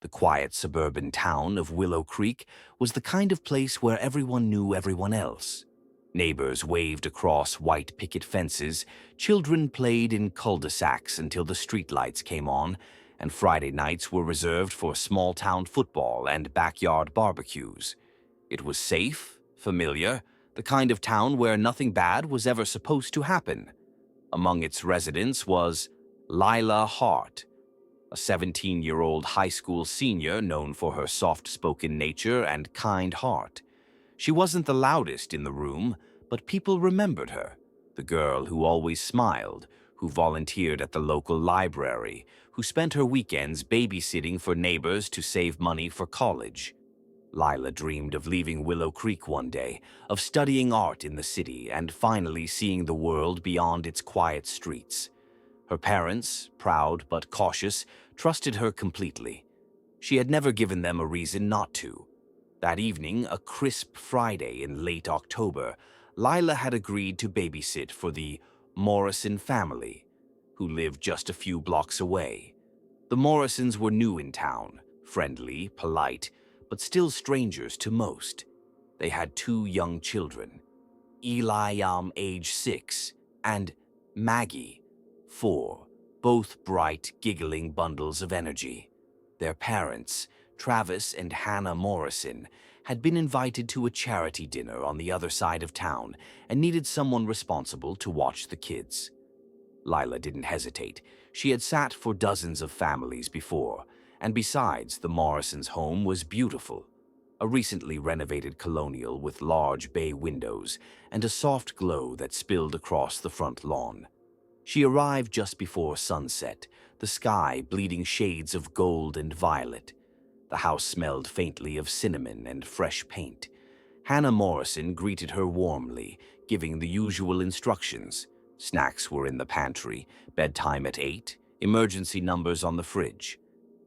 The quiet suburban town of Willow Creek was the kind of place where everyone knew everyone else. Neighbors waved across white picket fences, children played in cul-de-sacs until the streetlights came on, and Friday nights were reserved for small-town football and backyard barbecues. It was safe, familiar, the kind of town where nothing bad was ever supposed to happen. Among its residents was Lila Hart, a 17-year-old high school senior known for her soft-spoken nature and kind heart. She wasn't the loudest in the room, but people remembered her, the girl who always smiled, who volunteered at the local library, who spent her weekends babysitting for neighbors to save money for college. Lila dreamed of leaving Willow Creek one day, of studying art in the city and finally seeing the world beyond its quiet streets. Her parents, proud but cautious, trusted her completely. She had never given them a reason not to. That evening, a crisp Friday in late October, Lila had agreed to babysit for the Morrison family, who lived just a few blocks away. The Morrisons were new in town, friendly, polite, but still strangers to most. They had two young children, Eli, age 6, and Maggie, 4, both bright, giggling bundles of energy. Their parents, Travis and Hannah Morrison, had been invited to a charity dinner on the other side of town and needed someone responsible to watch the kids. Lila didn't hesitate. She had sat for dozens of families before, and besides, the Morrisons' home was beautiful. A recently renovated colonial with large bay windows and a soft glow that spilled across the front lawn. She arrived just before sunset, the sky bleeding shades of gold and violet. The house smelled faintly of cinnamon and fresh paint. Hannah Morrison greeted her warmly, giving the usual instructions. Snacks were in the pantry, bedtime at 8, emergency numbers on the fridge.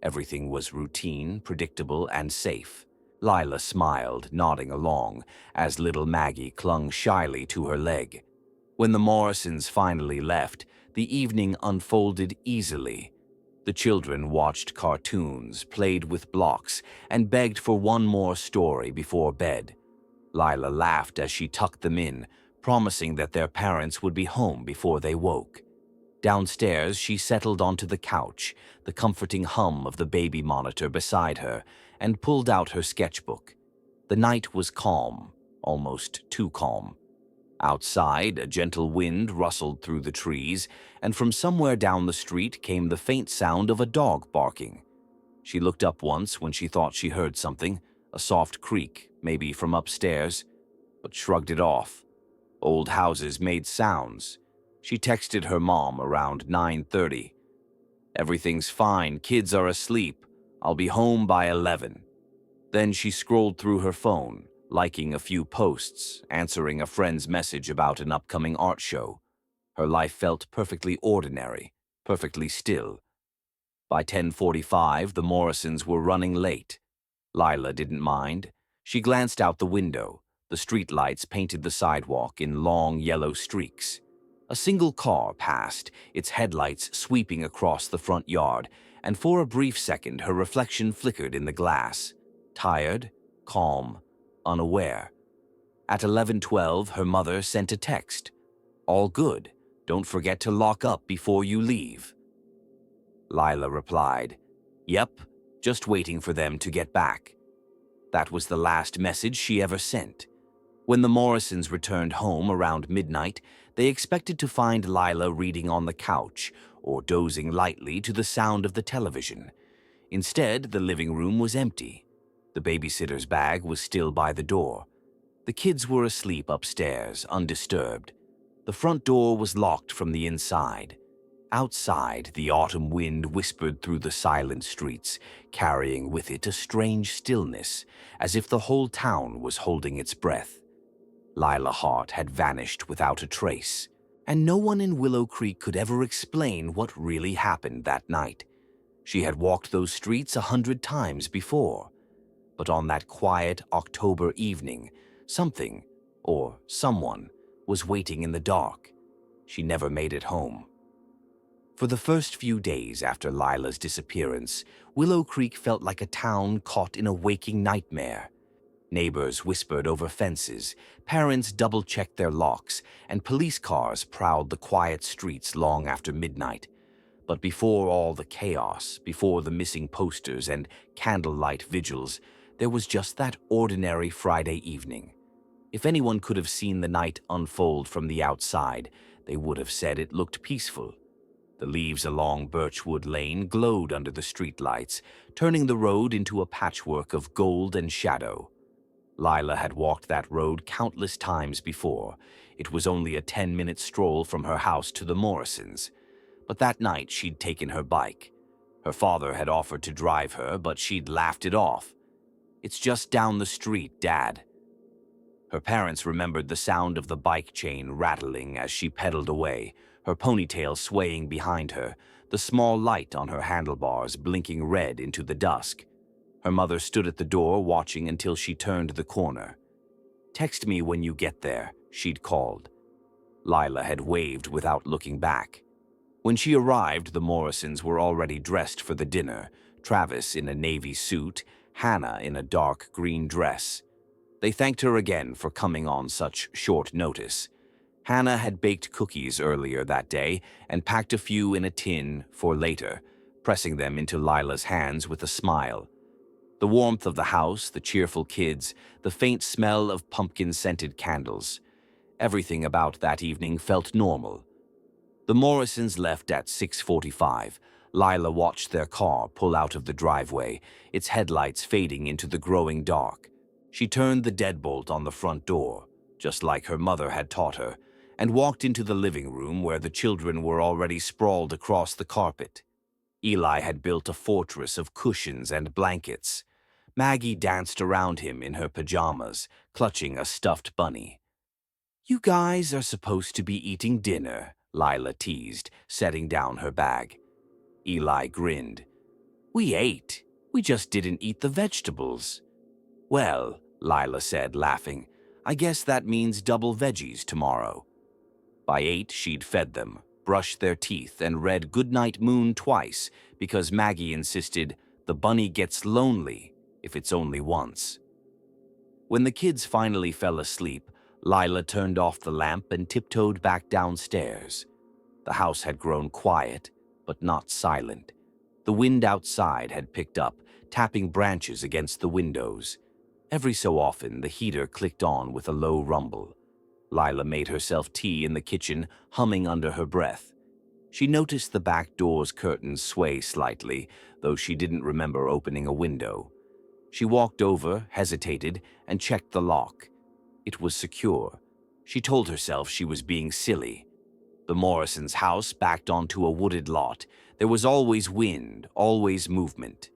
Everything was routine, predictable, and safe. Lila smiled, nodding along, as little Maggie clung shyly to her leg. When the Morrisons finally left, the evening unfolded easily. The children watched cartoons, played with blocks, and begged for one more story before bed. Lila laughed as she tucked them in, promising that their parents would be home before they woke. Downstairs, she settled onto the couch, the comforting hum of the baby monitor beside her, and pulled out her sketchbook. The night was calm, almost too calm. Outside, a gentle wind rustled through the trees, and from somewhere down the street came the faint sound of a dog barking. She looked up once when she thought she heard something, a soft creak, maybe from upstairs, but shrugged it off. Old houses made sounds. She texted her mom around 9:30. "Everything's fine, kids are asleep. I'll be home by 11. Then she scrolled through her phone, liking a few posts, answering a friend's message about an upcoming art show. Her life felt perfectly ordinary, perfectly still. By 10:45, the Morrisons were running late. Lila didn't mind. She glanced out the window. The streetlights painted the sidewalk in long yellow streaks. A single car passed, its headlights sweeping across the front yard, and for a brief second her reflection flickered in the glass. Tired, calm, unaware. At 11:12, her mother sent a text. "All good. Don't forget to lock up before you leave." Lila replied, "Yep, just waiting for them to get back." That was the last message she ever sent. When the Morrisons returned home around midnight, they expected to find Lila reading on the couch or dozing lightly to the sound of the television. Instead, the living room was empty. The babysitter's bag was still by the door. The kids were asleep upstairs, undisturbed. The front door was locked from the inside. Outside, the autumn wind whispered through the silent streets, carrying with it a strange stillness, as if the whole town was holding its breath. Lila Hart had vanished without a trace, and no one in Willow Creek could ever explain what really happened that night. She had walked those streets 100 times before, but on that quiet October evening, something, or someone, was waiting in the dark. She never made it home. For the first few days after Lila's disappearance, Willow Creek felt like a town caught in a waking nightmare. Neighbors whispered over fences, parents double-checked their locks, and police cars prowled the quiet streets long after midnight. But before all the chaos, before the missing posters and candlelight vigils, there was just that ordinary Friday evening. If anyone could have seen the night unfold from the outside, they would have said it looked peaceful. The leaves along Birchwood Lane glowed under the streetlights, turning the road into a patchwork of gold and shadow. Lila had walked that road countless times before. It was only a 10-minute stroll from her house to the Morrisons. But that night she'd taken her bike. Her father had offered to drive her, but she'd laughed it off. "It's just down the street, Dad." Her parents remembered the sound of the bike chain rattling as she pedaled away, her ponytail swaying behind her, the small light on her handlebars blinking red into the dusk. Her mother stood at the door watching until she turned the corner. "Text me when you get there," she'd called. Lila had waved without looking back. When she arrived, the Morrisons were already dressed for the dinner, Travis in a navy suit, Hannah in a dark green dress. They thanked her again for coming on such short notice. Hannah had baked cookies earlier that day and packed a few in a tin for later, pressing them into Lila's hands with a smile. The warmth of the house, the cheerful kids, the faint smell of pumpkin-scented candles. Everything about that evening felt normal. The Morrisons left at 6:45. Lila watched their car pull out of the driveway, its headlights fading into the growing dark. She turned the deadbolt on the front door, just like her mother had taught her, and walked into the living room where the children were already sprawled across the carpet. Eli had built a fortress of cushions and blankets. Maggie danced around him in her pajamas, clutching a stuffed bunny. "You guys are supposed to be eating dinner," Lila teased, setting down her bag. Eli grinned. "We ate. We just didn't eat the vegetables." "Well," Lila said, laughing, "I guess that means double veggies tomorrow." By 8, she'd fed them, brushed their teeth, and read Goodnight Moon twice because Maggie insisted the bunny gets lonely if it's only once. When the kids finally fell asleep, Lila turned off the lamp and tiptoed back downstairs. The house had grown quiet, but not silent. The wind outside had picked up, tapping branches against the windows. Every so often, the heater clicked on with a low rumble. Lila made herself tea in the kitchen, humming under her breath. She noticed the back door's curtains sway slightly, though she didn't remember opening a window. She walked over, hesitated, and checked the lock. It was secure. She told herself she was being silly. The Morrisons' house backed onto a wooded lot. There was always wind, always movement.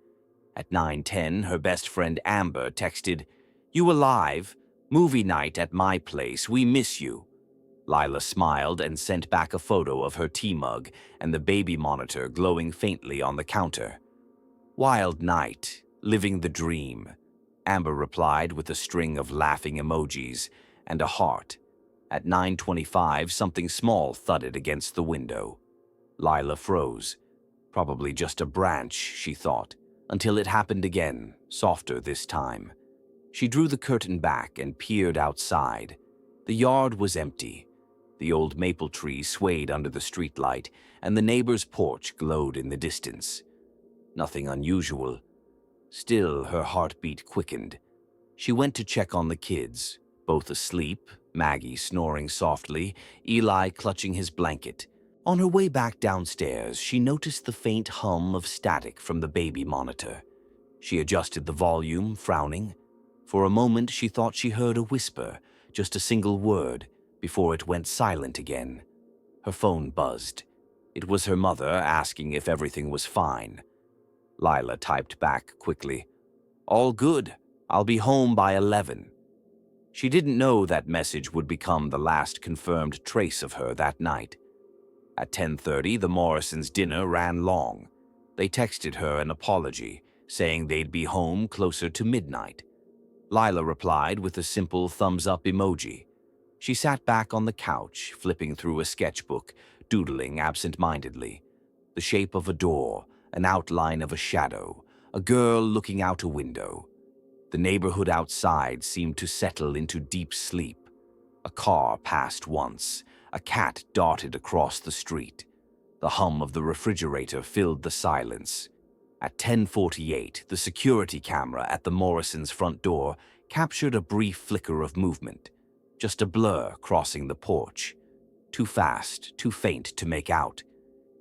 At 9:10, her best friend Amber texted, "You alive? Movie night at my place. We miss you." Lila smiled and sent back a photo of her tea mug and the baby monitor glowing faintly on the counter. "Wild night, living the dream," Amber replied with a string of laughing emojis and a heart. At 9:25, something small thudded against the window. Lila froze. Probably just a branch, she thought, until it happened again, softer this time. She drew the curtain back and peered outside. The yard was empty. The old maple tree swayed under the streetlight, and the neighbor's porch glowed in the distance. Nothing unusual. Still, her heartbeat quickened. She went to check on the kids, both asleep, Maggie snoring softly, Eli clutching his blanket. On her way back downstairs, she noticed the faint hum of static from the baby monitor. She adjusted the volume, frowning. For a moment, she thought she heard a whisper, just a single word, before it went silent again. Her phone buzzed. It was her mother asking if everything was fine. Lila typed back quickly, "All good. I'll be home by 11. She didn't know that message would become the last confirmed trace of her that night. At 10:30, the Morrisons' dinner ran long. They texted her an apology, saying they'd be home closer to midnight. Lila replied with a simple thumbs-up emoji. She sat back on the couch, flipping through a sketchbook, doodling absent-mindedly. The shape of a door, an outline of a shadow, a girl looking out a window. The neighborhood outside seemed to settle into deep sleep. A car passed once. A cat darted across the street. The hum of the refrigerator filled the silence. At 10:48, the security camera at the Morrisons' front door captured a brief flicker of movement. Just a blur crossing the porch. Too fast, too faint to make out.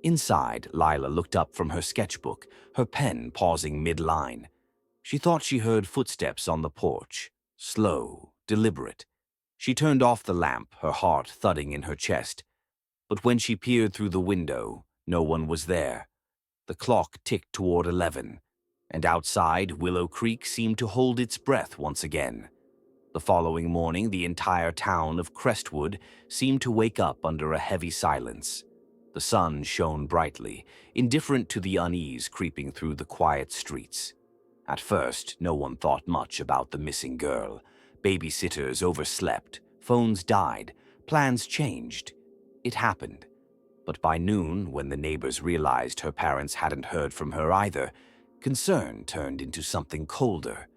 Inside, Lila looked up from her sketchbook, her pen pausing mid-line. She thought she heard footsteps on the porch, slow, deliberate. She turned off the lamp, her heart thudding in her chest. But when she peered through the window, no one was there. The clock ticked toward 11, and outside, Willow Creek seemed to hold its breath once again. The following morning, the entire town of Crestwood seemed to wake up under a heavy silence. The sun shone brightly, indifferent to the unease creeping through the quiet streets. At first, no one thought much about the missing girl. Babysitters overslept, phones died, plans changed. It happened. But by noon, when the neighbors realized her parents hadn't heard from her either, concern turned into something colder.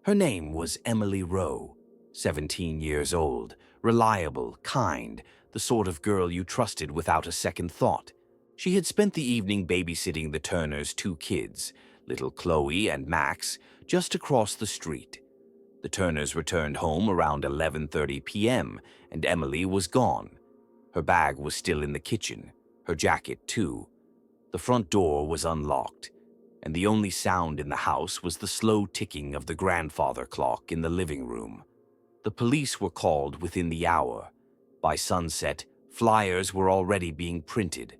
Her name was Emily Rowe, 17 years old, reliable, kind, the sort of girl you trusted without a second thought. She had spent the evening babysitting the Turners' two kids, little Chloe and Max, just across the street. The Turners returned home around 11:30 p.m., and Emily was gone. Her bag was still in the kitchen, her jacket too. The front door was unlocked, and the only sound in the house was the slow ticking of the grandfather clock in the living room. The police were called within the hour. By sunset, flyers were already being printed.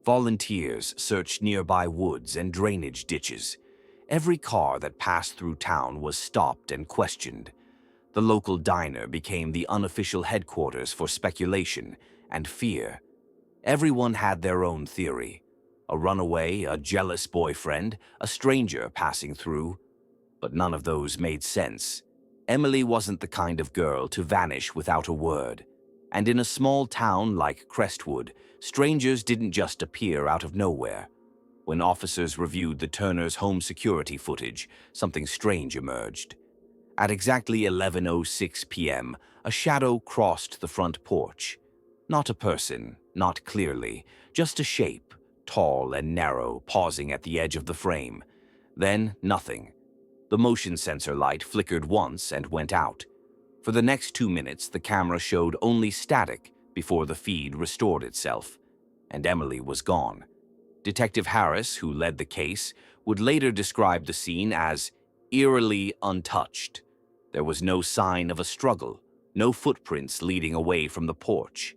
Volunteers searched nearby woods and drainage ditches. Every car that passed through town was stopped and questioned. The local diner became the unofficial headquarters for speculation and fear. Everyone had their own theory. A runaway, a jealous boyfriend, a stranger passing through. But none of those made sense. Emily wasn't the kind of girl to vanish without a word. And in a small town like Crestwood, strangers didn't just appear out of nowhere. When officers reviewed the Turners' home security footage, something strange emerged. At exactly 11:06 p.m., a shadow crossed the front porch. Not a person, not clearly, just a shape, tall and narrow, pausing at the edge of the frame. Then, nothing. The motion sensor light flickered once and went out. For the next 2 minutes, the camera showed only static before the feed restored itself, and Emily was gone. Detective Harris, who led the case, would later describe the scene as eerily untouched. There was no sign of a struggle, no footprints leading away from the porch.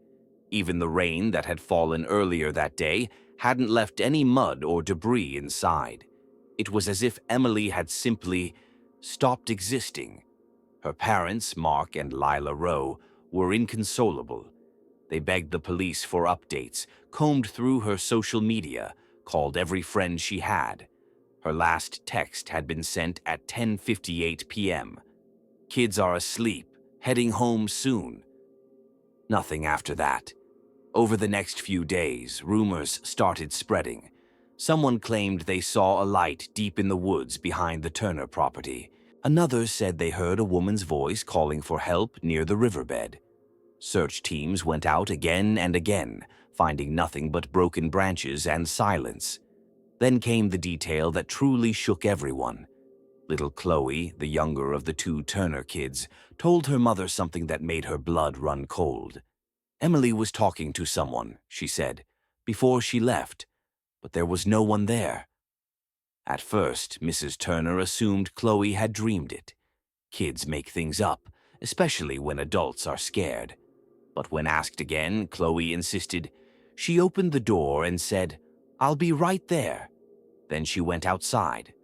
Even the rain that had fallen earlier that day hadn't left any mud or debris inside. It was as if Emily had simply stopped existing. Her parents, Mark and Lila Rowe, were inconsolable. They begged the police for updates, combed through her social media, called every friend she had. Her last text had been sent at 10:58 p.m. "Kids are asleep, heading home soon." Nothing after that. Over the next few days, rumors started spreading. Someone claimed they saw a light deep in the woods behind the Turner property. Another said they heard a woman's voice calling for help near the riverbed. Search teams went out again and again, finding nothing but broken branches and silence. Then came the detail that truly shook everyone. Little Chloe, the younger of the two Turner kids, told her mother something that made her blood run cold. Emily was talking to someone, she said, before she left, but there was no one there. At first, Mrs. Turner assumed Chloe had dreamed it. Kids make things up, especially when adults are scared. But when asked again, Chloe insisted. She opened the door and said, "I'll be right there." Then she went outside.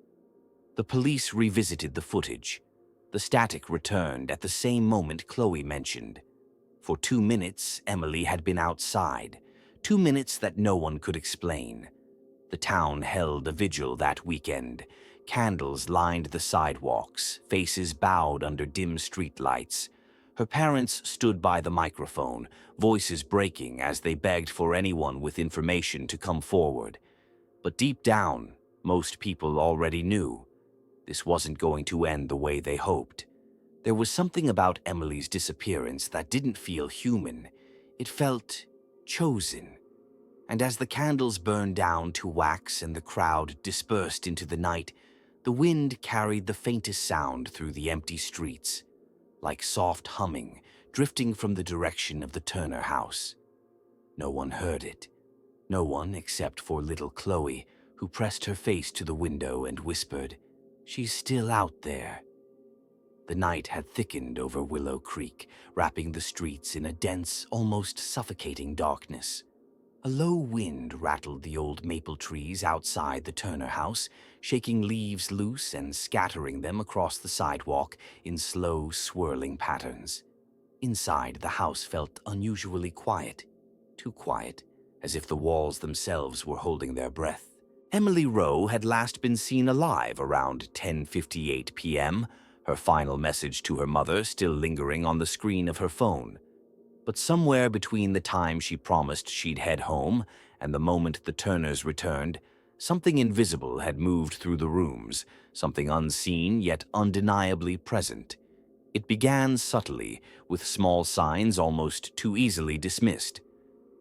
The police revisited the footage. The static returned at the same moment Chloe mentioned. For 2 minutes, Emily had been outside, 2 minutes that no one could explain. The town held a vigil that weekend. Candles lined the sidewalks, faces bowed under dim streetlights. Her parents stood by the microphone, voices breaking as they begged for anyone with information to come forward. But deep down, most people already knew this wasn't going to end the way they hoped. There was something about Emily's disappearance that didn't feel human. It felt chosen. And as the candles burned down to wax and the crowd dispersed into the night, the wind carried the faintest sound through the empty streets, like soft humming drifting from the direction of the Turner house. No one heard it. No one except for little Chloe, who pressed her face to the window and whispered, "She's still out there." The night had thickened over Willow Creek, wrapping the streets in a dense, almost suffocating darkness. A low wind rattled the old maple trees outside the Turner house, shaking leaves loose and scattering them across the sidewalk in slow, swirling patterns. Inside, the house felt unusually quiet, too quiet, as if the walls themselves were holding their breath. Emily Rowe had last been seen alive around 10:58 p.m., her final message to her mother still lingering on the screen of her phone. But somewhere between the time she promised she'd head home and the moment the Turners returned, something invisible had moved through the rooms, something unseen yet undeniably present. It began subtly, with small signs almost too easily dismissed.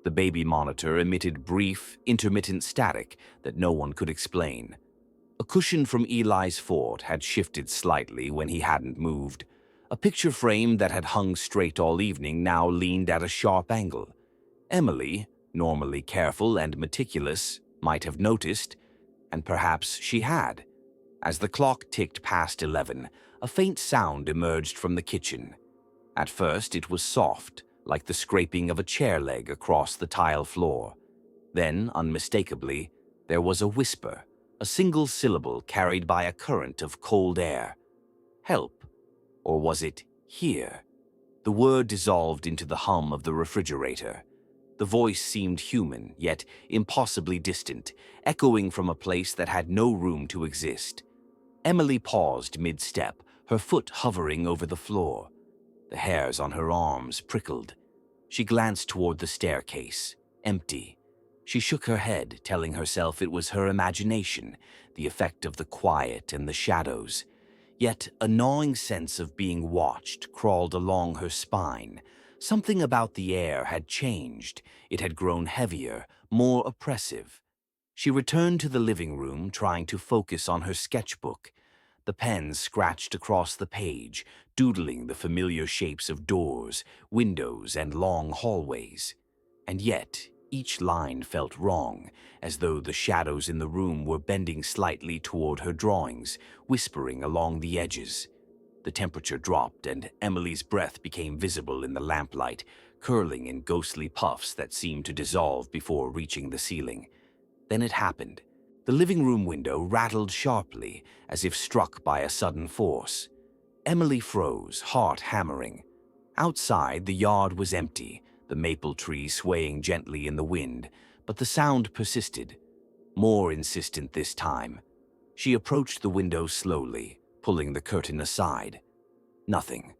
The baby monitor emitted brief, intermittent static that no one could explain. A cushion from Eli's fort had shifted slightly when he hadn't moved. A picture frame that had hung straight all evening now leaned at a sharp angle. Emily, normally careful and meticulous, might have noticed, and perhaps she had. As the clock ticked past 11, a faint sound emerged from the kitchen. At first, it was soft, like the scraping of a chair leg across the tile floor. Then, unmistakably, there was a whisper, a single syllable carried by a current of cold air. Help. Or was it here? The word dissolved into the hum of the refrigerator. The voice seemed human, yet impossibly distant, echoing from a place that had no room to exist. Emily paused mid-step, her foot hovering over the floor. The hairs on her arms prickled. She glanced toward the staircase, empty. She shook her head, telling herself it was her imagination, the effect of the quiet and the shadows. Yet a gnawing sense of being watched crawled along her spine. Something about the air had changed. It had grown heavier, more oppressive. She returned to the living room, trying to focus on her sketchbook. The pen scratched across the page, doodling the familiar shapes of doors, windows, and long hallways. And yet, each line felt wrong, as though the shadows in the room were bending slightly toward her drawings, whispering along the edges. The temperature dropped, and Emily's breath became visible in the lamplight, curling in ghostly puffs that seemed to dissolve before reaching the ceiling. Then it happened. The living room window rattled sharply, as if struck by a sudden force. Emily froze, heart hammering. Outside, the yard was empty, the maple tree swaying gently in the wind, but the sound persisted, more insistent this time. She approached the window slowly, pulling the curtain aside. Nothing.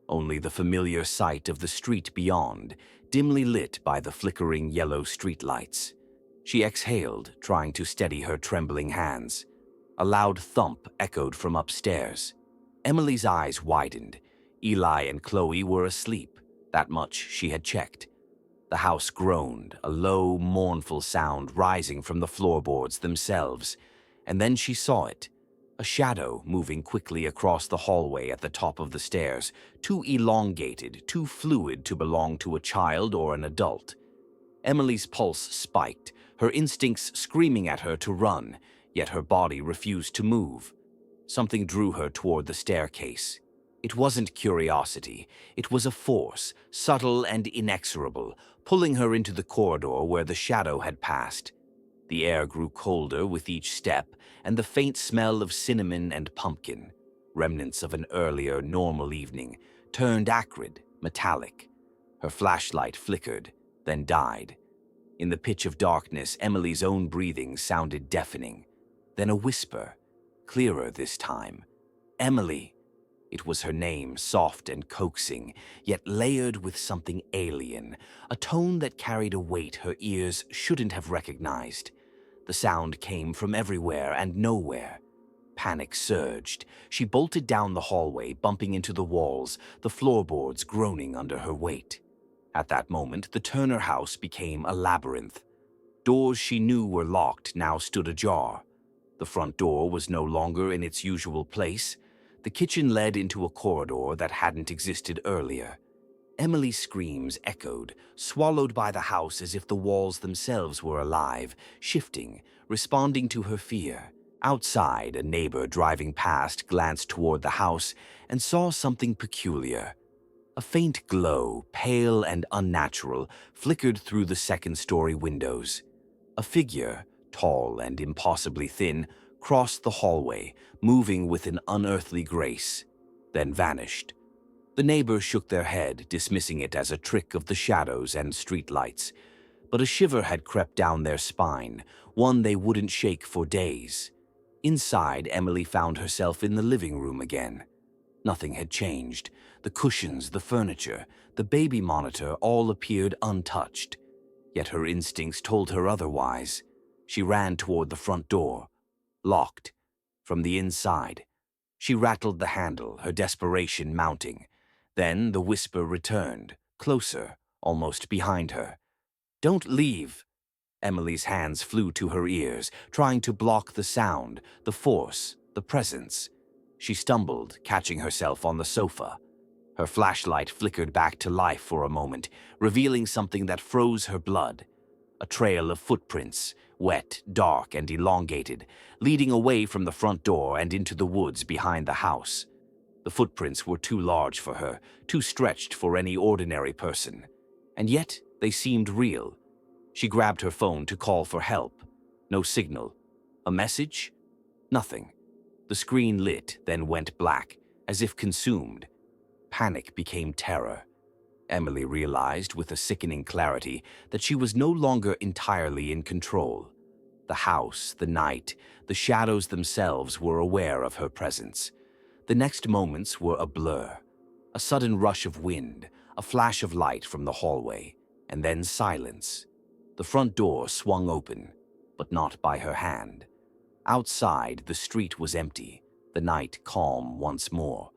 Only the familiar sight of the street beyond, dimly lit by the flickering yellow streetlights. She exhaled, trying to steady her trembling hands. A loud thump echoed from upstairs. Emily's eyes widened. Eli and Chloe were asleep. That much she had checked. The house groaned, a low, mournful sound rising from the floorboards themselves. And then she saw it. A shadow moving quickly across the hallway at the top of the stairs, too elongated, too fluid to belong to a child or an adult. Emily's pulse spiked, her instincts screaming at her to run, yet her body refused to move. Something drew her toward the staircase. It wasn't curiosity. It was a force, subtle and inexorable, pulling her into the corridor where the shadow had passed. The air grew colder with each step, and the faint smell of cinnamon and pumpkin, remnants of an earlier, normal evening, turned acrid, metallic. Her flashlight flickered, then died. In the pitch of darkness, Emily's own breathing sounded deafening. Then a whisper, clearer this time. "Emily." It was her name, soft and coaxing, yet layered with something alien, a tone that carried a weight her ears shouldn't have recognized. The sound came from everywhere and nowhere. Panic surged. She bolted down the hallway, bumping into the walls, the floorboards groaning under her weight. At that moment, the Turner house became a labyrinth. Doors she knew were locked now stood ajar. The front door was no longer in its usual place. The kitchen led into a corridor that hadn't existed earlier. Emily's screams echoed, swallowed by the house as if the walls themselves were alive, shifting, responding to her fear. Outside, a neighbor driving past glanced toward the house and saw something peculiar. A faint glow, pale and unnatural, flickered through the second-story windows. A figure, tall and impossibly thin, crossed the hallway, moving with an unearthly grace, then vanished. The neighbors shook their head, dismissing it as a trick of the shadows and streetlights. But a shiver had crept down their spine, one they wouldn't shake for days. Inside, Emily found herself in the living room again. Nothing had changed. The cushions, the furniture, the baby monitor all appeared untouched. Yet her instincts told her otherwise. She ran toward the front door. Locked. From the inside. She rattled the handle, her desperation mounting. Then the whisper returned, closer, almost behind her. "Don't leave!" Emily's hands flew to her ears, trying to block the sound, the force, the presence. She stumbled, catching herself on the sofa. Her flashlight flickered back to life for a moment, revealing something that froze her blood. A trail of footprints, wet, dark, and elongated, leading away from the front door and into the woods behind the house. The footprints were too large for her, too stretched for any ordinary person. And yet, they seemed real. She grabbed her phone to call for help. No signal. A message? Nothing. The screen lit, then went black, as if consumed. Panic became terror. Emily realized with a sickening clarity that she was no longer entirely in control. The house, the night, the shadows themselves were aware of her presence. The next moments were a blur. A sudden rush of wind, a flash of light from the hallway, and then silence. The front door swung open, but not by her hand. Outside, the street was empty, the night calm once more.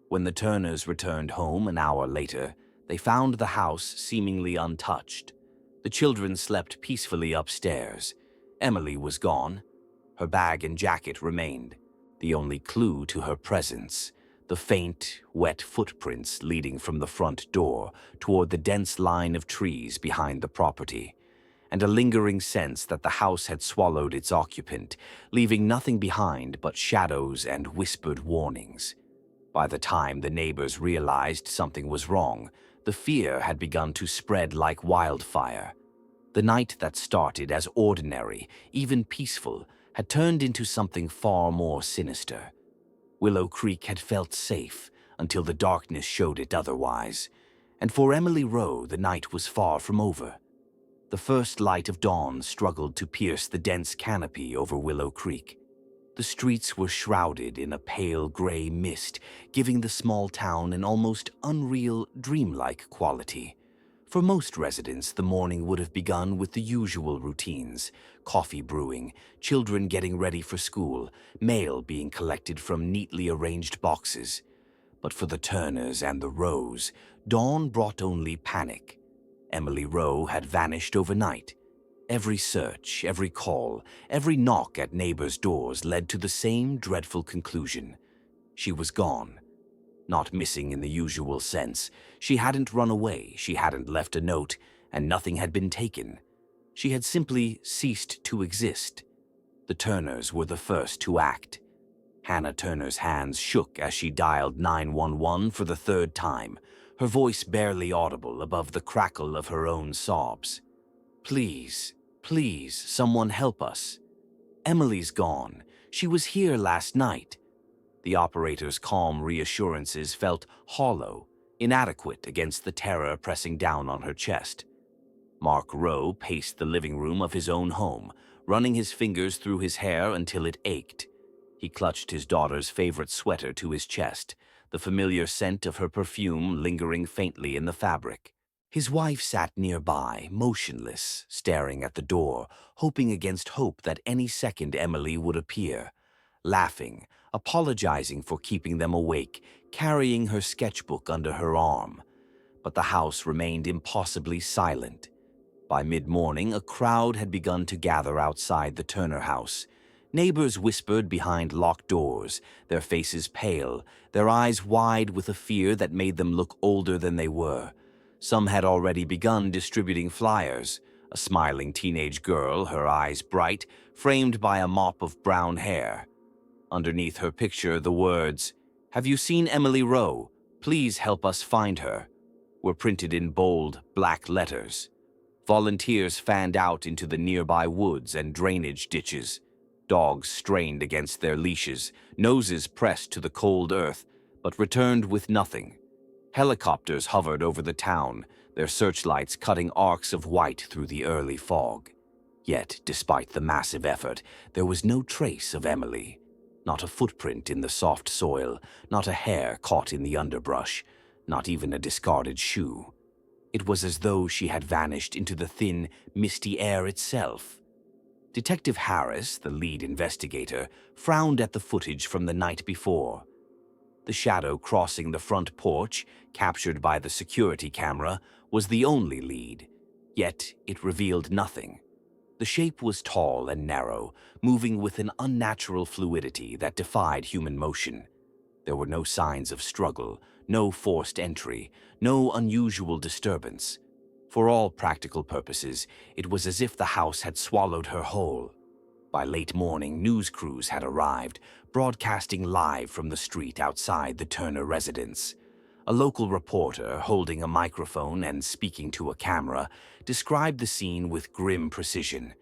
When the Turners returned home an hour later, they found the house seemingly untouched. The children slept peacefully upstairs. Emily was gone. Her bag and jacket remained, the only clue to her presence, the faint, wet footprints leading from the front door toward the dense line of trees behind the property, and a lingering sense that the house had swallowed its occupant, leaving nothing behind but shadows and whispered warnings. By the time the neighbors realized something was wrong, the fear had begun to spread like wildfire. The night that started as ordinary, even peaceful, had turned into something far more sinister. Willow Creek had felt safe until the darkness showed it otherwise, and for Emily Rowe the night was far from over. The first light of dawn struggled to pierce the dense canopy over Willow Creek. The streets were shrouded in a pale gray mist, giving the small town an almost unreal, dreamlike quality. For most residents, the morning would have begun with the usual routines: coffee brewing, children getting ready for school, mail being collected from neatly arranged boxes. But for the Turners and the Rowes, dawn brought only panic. Emily Rowe had vanished overnight. Every search, every call, every knock at neighbors' doors led to the same dreadful conclusion. She was gone. Not missing in the usual sense. She hadn't run away, she hadn't left a note, and nothing had been taken. She had simply ceased to exist. The Turners were the first to act. Hannah Turner's hands shook as she dialed 911 for the third time, her voice barely audible above the crackle of her own sobs. "Please, please, someone help us. Emily's gone. She was here last night." The operator's calm reassurances felt hollow, inadequate against the terror pressing down on her chest. Mark Rowe paced the living room of his own home, running his fingers through his hair until it ached. He clutched his daughter's favorite sweater to his chest, the familiar scent of her perfume lingering faintly in the fabric. His wife sat nearby, motionless, staring at the door, hoping against hope that any second Emily would appear, laughing, apologizing for keeping them awake, carrying her sketchbook under her arm. But the house remained impossibly silent. By mid-morning, a crowd had begun to gather outside the Turner house. Neighbors whispered behind locked doors, their faces pale, their eyes wide with a fear that made them look older than they were. Some had already begun distributing flyers. A smiling teenage girl, her eyes bright, framed by a mop of brown hair. Underneath her picture, the words, "Have you seen Emily Rowe? Please help us find her," were printed in bold, black letters. Volunteers fanned out into the nearby woods and drainage ditches. Dogs strained against their leashes, noses pressed to the cold earth, but returned with nothing. Helicopters hovered over the town, their searchlights cutting arcs of white through the early fog. Yet, despite the massive effort, there was no trace of Emily. Not a footprint in the soft soil, not a hair caught in the underbrush, not even a discarded shoe. It was as though she had vanished into the thin, misty air itself. Detective Harris, the lead investigator, frowned at the footage from the night before. The shadow crossing the front porch, captured by the security camera, was the only lead, yet it revealed nothing. The shape was tall and narrow, moving with an unnatural fluidity that defied human motion. There were no signs of struggle, no forced entry, no unusual disturbance. For all practical purposes, it was as if the house had swallowed her whole. By late morning, news crews had arrived, broadcasting live from the street outside the Turner residence. A local reporter, holding a microphone and speaking to a camera, described the scene with grim precision.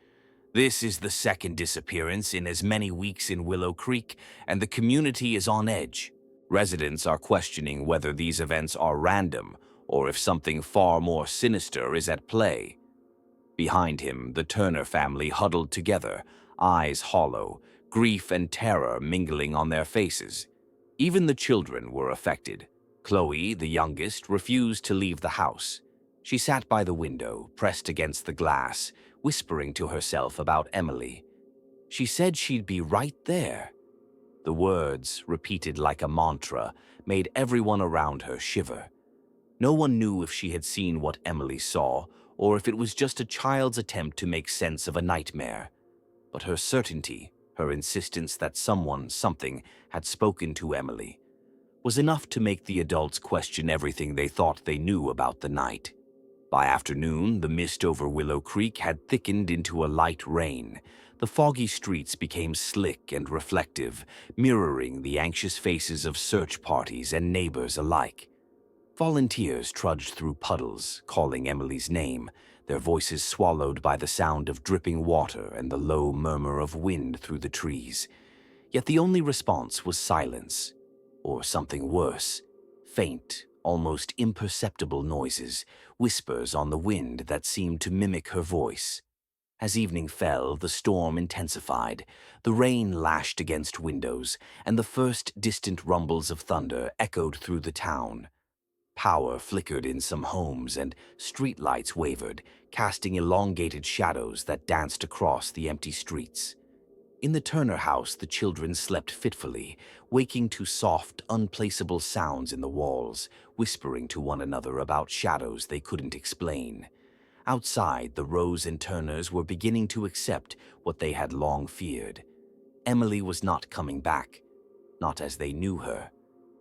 "This is the second disappearance in as many weeks in Willow Creek, and the community is on edge. Residents are questioning whether these events are random or if something far more sinister is at play." Behind him, the Turner family huddled together, eyes hollow, grief and terror mingling on their faces. Even the children were affected. Chloe, the youngest, refused to leave the house. She sat by the window, pressed against the glass, whispering to herself about Emily. She said she'd be right there. The words, repeated like a mantra, made everyone around her shiver. No one knew if she had seen what Emily saw, or if it was just a child's attempt to make sense of a nightmare. But her certainty, her insistence that someone, something, had spoken to Emily, was enough to make the adults question everything they thought they knew about the night. By afternoon, the mist over Willow Creek had thickened into a light rain. The foggy streets became slick and reflective, mirroring the anxious faces of search parties and neighbors alike. Volunteers trudged through puddles, calling Emily's name, their voices swallowed by the sound of dripping water and the low murmur of wind through the trees. Yet the only response was silence, or something worse, faint, almost imperceptible noises, whispers on the wind that seemed to mimic her voice. As evening fell, the storm intensified. The rain lashed against windows, and the first distant rumbles of thunder echoed through the town. Power flickered in some homes, and streetlights wavered, casting elongated shadows that danced across the empty streets. In the Turner house, the children slept fitfully, waking to soft, unplaceable sounds in the walls, whispering to one another about shadows they couldn't explain. Outside, the Rose and Turners were beginning to accept what they had long feared. Emily was not coming back, not as they knew her.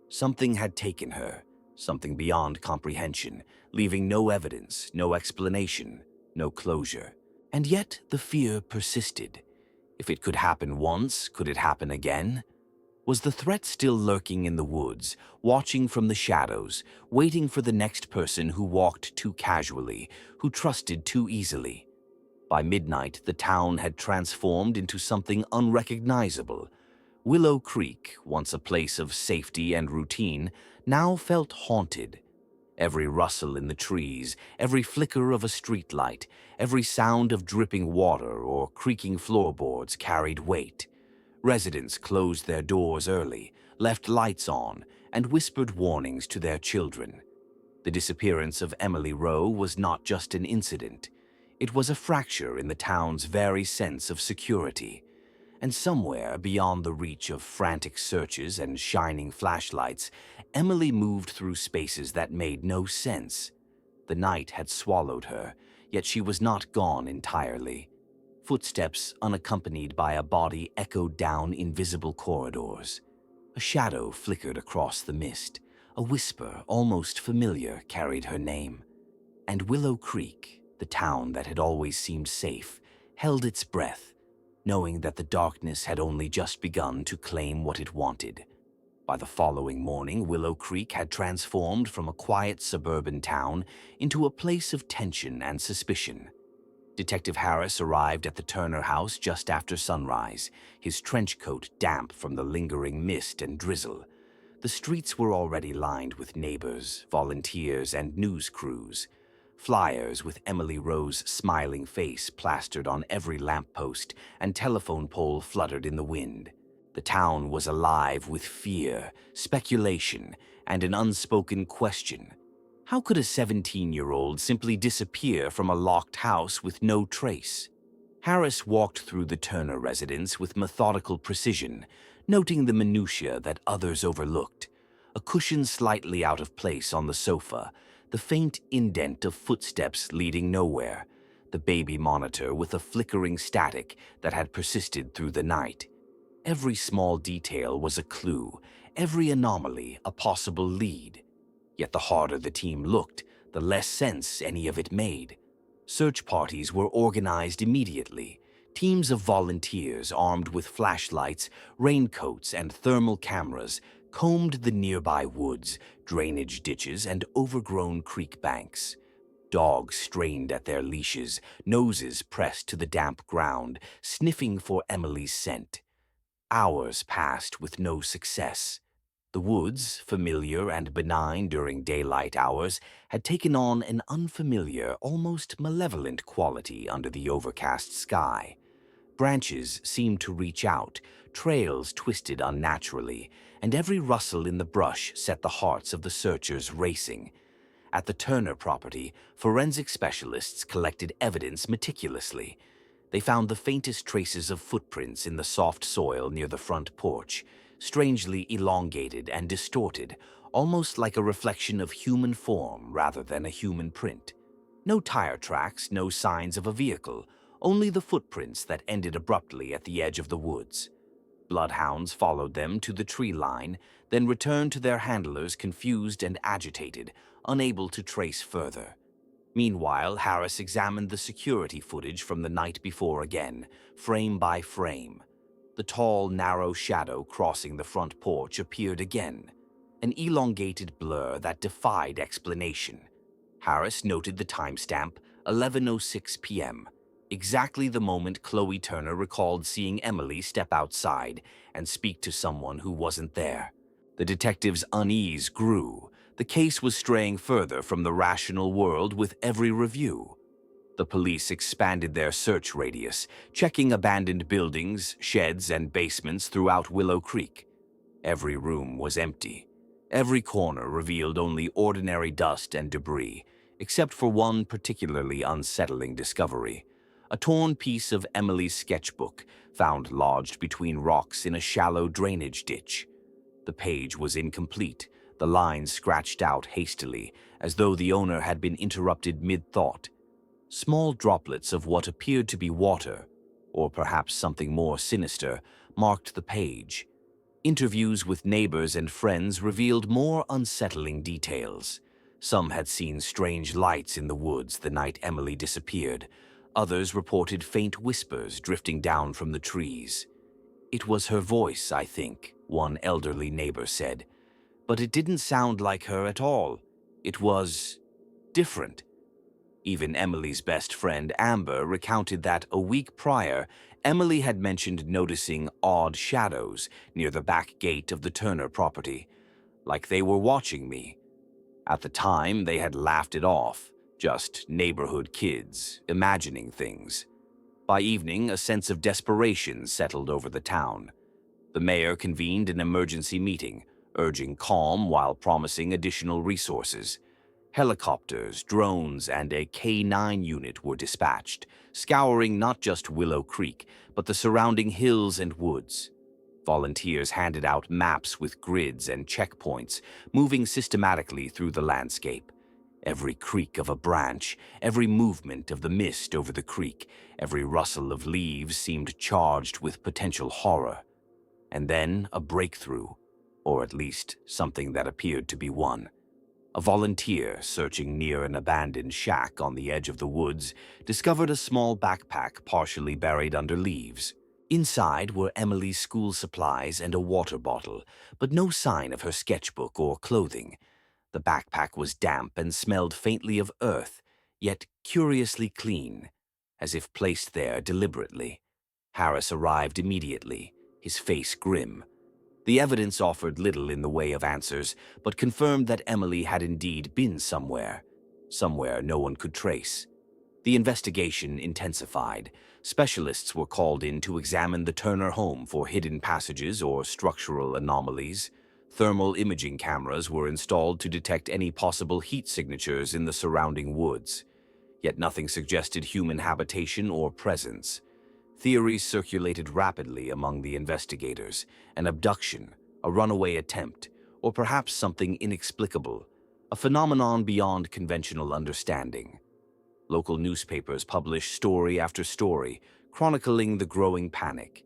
Something had taken her, something beyond comprehension, leaving no evidence, no explanation, no closure. And yet the fear persisted. If it could happen once, could it happen again? Was the threat still lurking in the woods, watching from the shadows, waiting for the next person who walked too casually, who trusted too easily? By midnight, the town had transformed into something unrecognizable. Willow Creek, once a place of safety and routine, now felt haunted. Every rustle in the trees, every flicker of a streetlight, every sound of dripping water or creaking floorboards carried weight. Residents closed their doors early, left lights on, and whispered warnings to their children. The disappearance of Emily Rowe was not just an incident. It was a fracture in the town's very sense of security. And somewhere beyond the reach of frantic searches and shining flashlights, Emily moved through spaces that made no sense. The night had swallowed her, yet she was not gone entirely. Footsteps unaccompanied by a body echoed down invisible corridors. A shadow flickered across the mist. A whisper, almost familiar, carried her name. And Willow Creek, the town that had always seemed safe, held its breath, knowing that the darkness had only just begun to claim what it wanted. By the following morning, Willow Creek had transformed from a quiet suburban town into a place of tension and suspicion. Detective Harris arrived at the Turner house just after sunrise, his trench coat damp from the lingering mist and drizzle. The streets were already lined with neighbors, volunteers, and news crews. Flyers with Emily Rowe's smiling face plastered on every lamppost and telephone pole fluttered in the wind. The town was alive with fear, speculation, and an unspoken question. How could a 17-year-old simply disappear from a locked house with no trace? Harris walked through the Turner residence with methodical precision, noting the minutiae that others overlooked. A cushion slightly out of place on the sofa, the faint indent of footsteps leading nowhere, the baby monitor with a flickering static that had persisted through the night. Every small detail was a clue, every anomaly a possible lead. Yet the harder the team looked, the less sense any of it made. Search parties were organized immediately. Teams of volunteers armed with flashlights, raincoats, and thermal cameras combed the nearby woods, drainage ditches, and overgrown creek banks. Dogs strained at their leashes, noses pressed to the damp ground, sniffing for Emily's scent. Hours passed with no success. The woods, familiar and benign during daylight hours, had taken on an unfamiliar, almost malevolent quality under the overcast sky. Branches seemed to reach out, trails twisted unnaturally, and every rustle in the brush set the hearts of the searchers racing. At the Turner property, forensic specialists collected evidence meticulously. They found the faintest traces of footprints in the soft soil near the front porch, strangely elongated and distorted, almost like a reflection of human form rather than a human print. No tire tracks, no signs of a vehicle, only the footprints that ended abruptly at the edge of the woods. Bloodhounds followed them to the tree line, then returned to their handlers confused and agitated, unable to trace further. Meanwhile, Harris examined the security footage from the night before again, frame by frame. The tall, narrow shadow crossing the front porch appeared again, an elongated blur that defied explanation. Harris noted the timestamp, 11:06 p.m., exactly the moment Chloe Turner recalled seeing Emily step outside and speak to someone who wasn't there. The detective's unease grew. The case was straying further from the rational world with every review. The police expanded their search radius, checking abandoned buildings, sheds, and basements throughout Willow Creek. Every room was empty. Every corner revealed only ordinary dust and debris, except for one particularly unsettling discovery: a torn piece of Emily's sketchbook found lodged between rocks in a shallow drainage ditch. The page was incomplete, the lines scratched out hastily, as though the owner had been interrupted mid-thought. Small droplets of what appeared to be water, or perhaps something more sinister, marked the page. Interviews with neighbors and friends revealed more unsettling details. Some had seen strange lights in the woods the night Emily disappeared. Others reported faint whispers drifting down from the trees. "It was her voice, I think," one elderly neighbor said. "But it didn't sound like her at all. It was different." Even Emily's best friend, Amber, recounted that a week prior, Emily had mentioned noticing odd shadows near the back gate of the Turner property, like they were watching me. At the time, they had laughed it off, just neighborhood kids, imagining things. By evening, a sense of desperation settled over the town. The mayor convened an emergency meeting, urging calm while promising additional resources. Helicopters, drones, and a K-9 unit were dispatched, scouring not just Willow Creek, but the surrounding hills and woods. Volunteers handed out maps with grids and checkpoints, moving systematically through the landscape. Every creak of a branch, every movement of the mist over the creek, every rustle of leaves seemed charged with potential horror. And then a breakthrough, or at least something that appeared to be one. A volunteer searching near an abandoned shack on the edge of the woods discovered a small backpack partially buried under leaves. Inside were Emily's school supplies and a water bottle, but no sign of her sketchbook or clothing. The backpack was damp and smelled faintly of earth, yet curiously clean, as if placed there deliberately. Harris arrived immediately, his face grim. The evidence offered little in the way of answers, but confirmed that Emily had indeed been somewhere no one could trace. The investigation intensified. Specialists were called in to examine the Turner home for hidden passages or structural anomalies. Thermal imaging cameras were installed to detect any possible heat signatures in the surrounding woods. Yet nothing suggested human habitation or presence. Theories circulated rapidly among the investigators: an abduction, a runaway attempt, or perhaps something inexplicable, a phenomenon beyond conventional understanding. Local newspapers published story after story, chronicling the growing panic.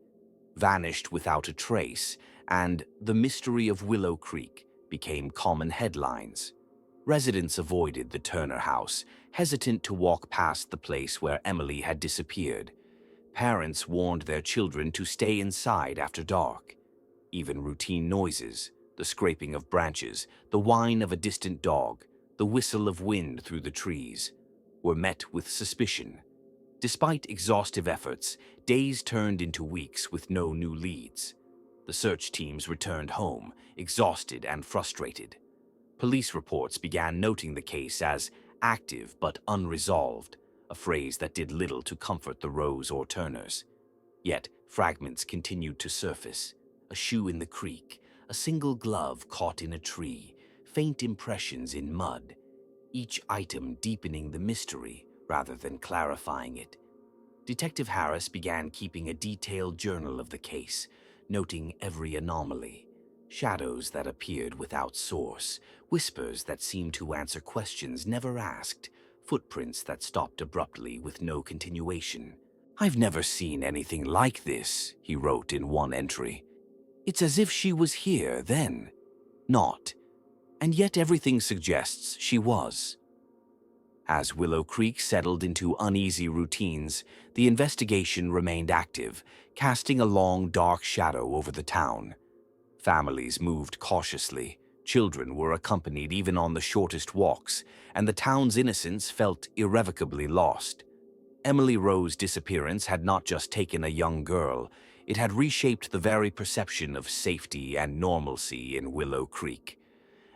Vanished without a trace, and The Mystery of Willow Creek became common headlines. Residents avoided the Turner house, hesitant to walk past the place where Emily had disappeared. Parents warned their children to stay inside after dark. Even routine noises, the scraping of branches, the whine of a distant dog, the whistle of wind through the trees, were met with suspicion. Despite exhaustive efforts, days turned into weeks with no new leads. The search teams returned home, exhausted and frustrated. Police reports began noting the case as active but unresolved, a phrase that did little to comfort the Rows or Turners. Yet fragments continued to surface: a shoe in the creek, a single glove caught in a tree, faint impressions in mud, each item deepening the mystery rather than clarifying it. Detective Harris began keeping a detailed journal of the case, noting every anomaly: shadows that appeared without source, whispers that seemed to answer questions never asked, footprints that stopped abruptly with no continuation. "I've never seen anything like this," he wrote in one entry. "It's as if she was here then, not, and yet everything suggests she was." As Willow Creek settled into uneasy routines, the investigation remained active, casting a long, dark shadow over the town. Families moved cautiously. Children were accompanied even on the shortest walks, and the town's innocence felt irrevocably lost. Emily Rowe's disappearance had not just taken a young girl, it had reshaped the very perception of safety and normalcy in Willow Creek.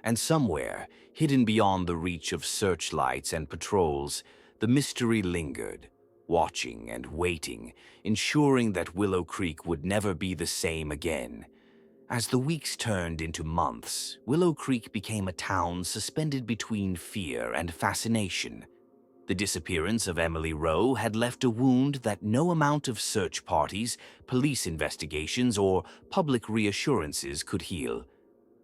And somewhere, hidden beyond the reach of searchlights and patrols, the mystery lingered, watching and waiting, ensuring that Willow Creek would never be the same again. As the weeks turned into months, Willow Creek became a town suspended between fear and fascination. The disappearance of Emily Rowe had left a wound that no amount of search parties, police investigations, or public reassurances could heal.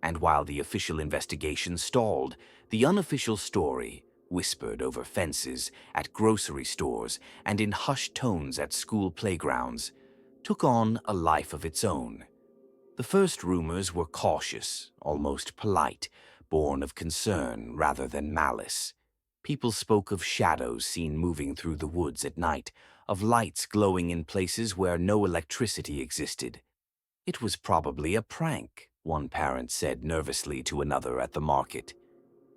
And while the official investigation stalled, the unofficial story, whispered over fences, at grocery stores, and in hushed tones at school playgrounds, took on a life of its own. The first rumors were cautious, almost polite, born of concern rather than malice. People spoke of shadows seen moving through the woods at night, of lights glowing in places where no electricity existed. "It was probably a prank," one parent said nervously to another at the market.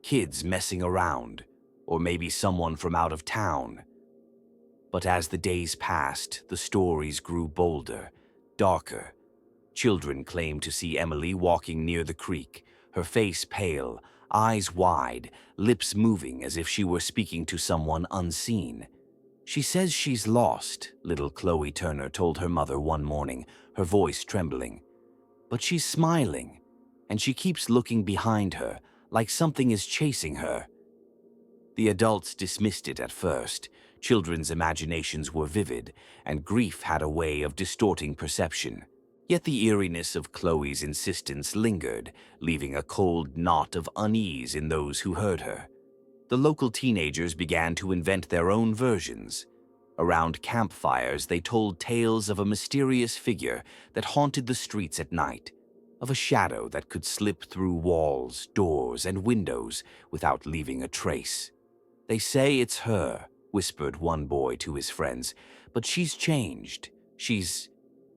"Kids messing around, or maybe someone from out of town." But as the days passed, the stories grew bolder, darker. Children claimed to see Emily walking near the creek, her face pale, eyes wide, lips moving as if she were speaking to someone unseen. "She says she's lost," little Chloe Turner told her mother one morning, her voice trembling. "But she's smiling, and she keeps looking behind her, like something is chasing her." The adults dismissed it at first. Children's imaginations were vivid, and grief had a way of distorting perception. Yet the eeriness of Chloe's insistence lingered, leaving a cold knot of unease in those who heard her. The local teenagers began to invent their own versions. Around campfires, they told tales of a mysterious figure that haunted the streets at night, of a shadow that could slip through walls, doors, and windows without leaving a trace. "They say it's her," whispered one boy to his friends, "but she's changed. She's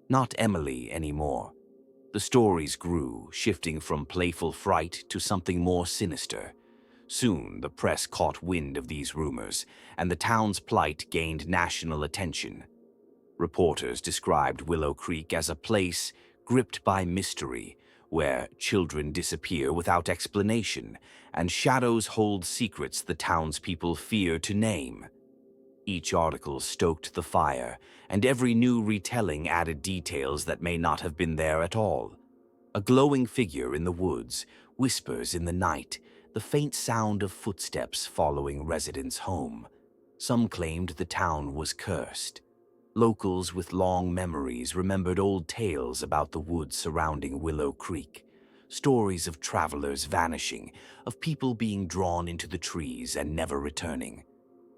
not Emily anymore." The stories grew, shifting from playful fright to something more sinister. Soon, the press caught wind of these rumors, and the town's plight gained national attention. Reporters described Willow Creek as a place gripped by mystery, where children disappear without explanation, and shadows hold secrets the townspeople fear to name. Each article stoked the fire, and every new retelling added details that may not have been there at all. A glowing figure in the woods, whispers in the night, the faint sound of footsteps following residents home. Some claimed the town was cursed. Locals with long memories remembered old tales about the woods surrounding Willow Creek, stories of travelers vanishing, of people being drawn into the trees and never returning.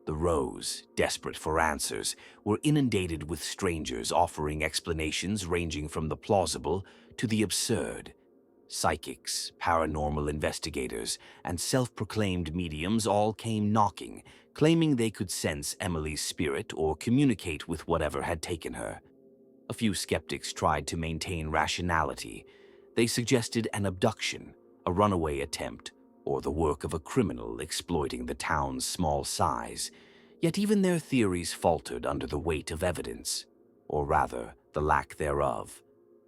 The Rows, desperate for answers, were inundated with strangers offering explanations ranging from the plausible to the absurd. Psychics, paranormal investigators, and self-proclaimed mediums all came knocking, claiming they could sense Emily's spirit or communicate with whatever had taken her. A few skeptics tried to maintain rationality. They suggested an abduction, a runaway attempt, or the work of a criminal exploiting the town's small size. Yet even their theories faltered under the weight of evidence, or rather, the lack thereof.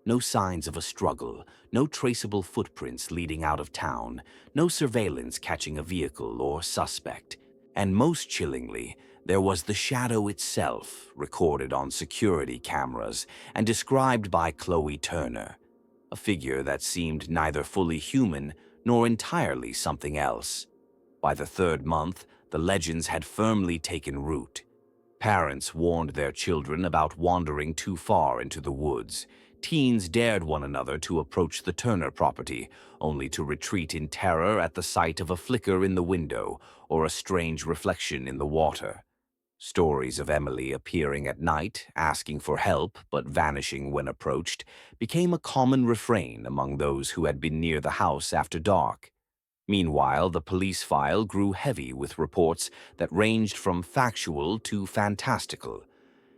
No signs of a struggle, no traceable footprints leading out of town, no surveillance catching a vehicle or suspect. And most chillingly, there was the shadow itself, recorded on security cameras and described by Chloe Turner, a figure that seemed neither fully human nor entirely something else. By the third month, the legends had firmly taken root. Parents warned their children about wandering too far into the woods. Teens dared one another to approach the Turner property, only to retreat in terror at the sight of a flicker in the window or a strange reflection in the water. Stories of Emily appearing at night, asking for help but vanishing when approached, became a common refrain among those who had been near the house after dark. Meanwhile, the police file grew heavy with reports that ranged from factual to fantastical.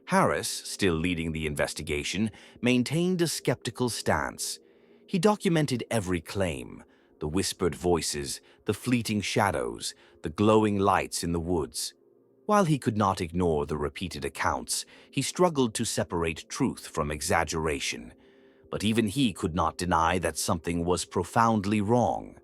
Harris, still leading the investigation, maintained a skeptical stance. He documented every claim, the whispered voices, the fleeting shadows, the glowing lights in the woods. While he could not ignore the repeated accounts, he struggled to separate truth from exaggeration. But even he could not deny that something was profoundly wrong.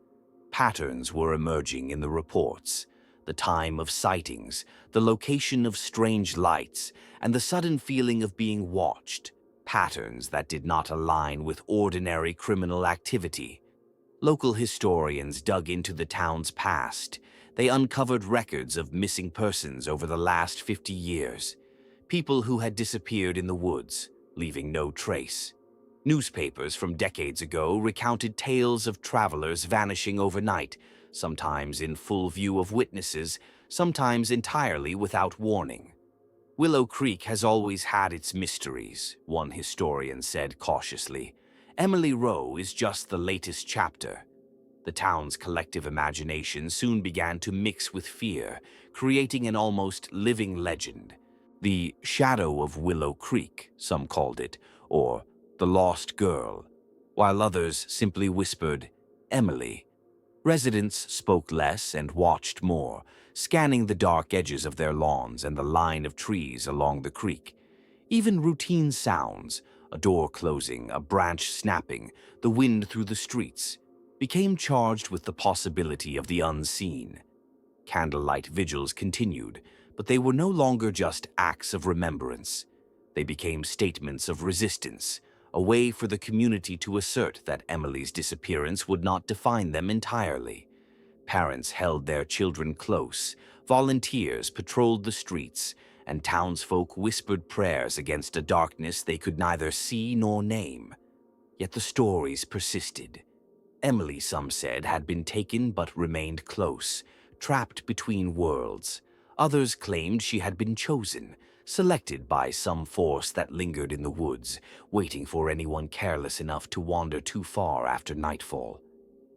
Patterns were emerging in the reports. The time of sightings, the location of strange lights, and the sudden feeling of being watched. Patterns that did not align with ordinary criminal activity. Local historians dug into the town's past. They uncovered records of missing persons over the last 50 years. People who had disappeared in the woods, leaving no trace. Newspapers from decades ago recounted tales of travelers vanishing overnight, sometimes in full view of witnesses, sometimes entirely without warning. Willow Creek has always had its mysteries, one historian said cautiously. Emily Rowe is just the latest chapter. The town's collective imagination soon began to mix with fear, creating an almost living legend. The Shadow of Willow Creek, some called it, or the Lost Girl, while others simply whispered, Emily. Residents spoke less and watched more, scanning the dark edges of their lawns and the line of trees along the creek. Even routine sounds, a door closing, a branch snapping, the wind through the streets, became charged with the possibility of the unseen. Candlelight vigils continued, but they were no longer just acts of remembrance. They became statements of resistance, a way for the community to assert that Emily's disappearance would not define them entirely. Parents held their children close, volunteers patrolled the streets, and townsfolk whispered prayers against a darkness they could neither see nor name. Yet the stories persisted. Emily, some said, had been taken but remained close, trapped between worlds. Others claimed she had been chosen, selected by some force that lingered in the woods, waiting for anyone careless enough to wander too far after nightfall.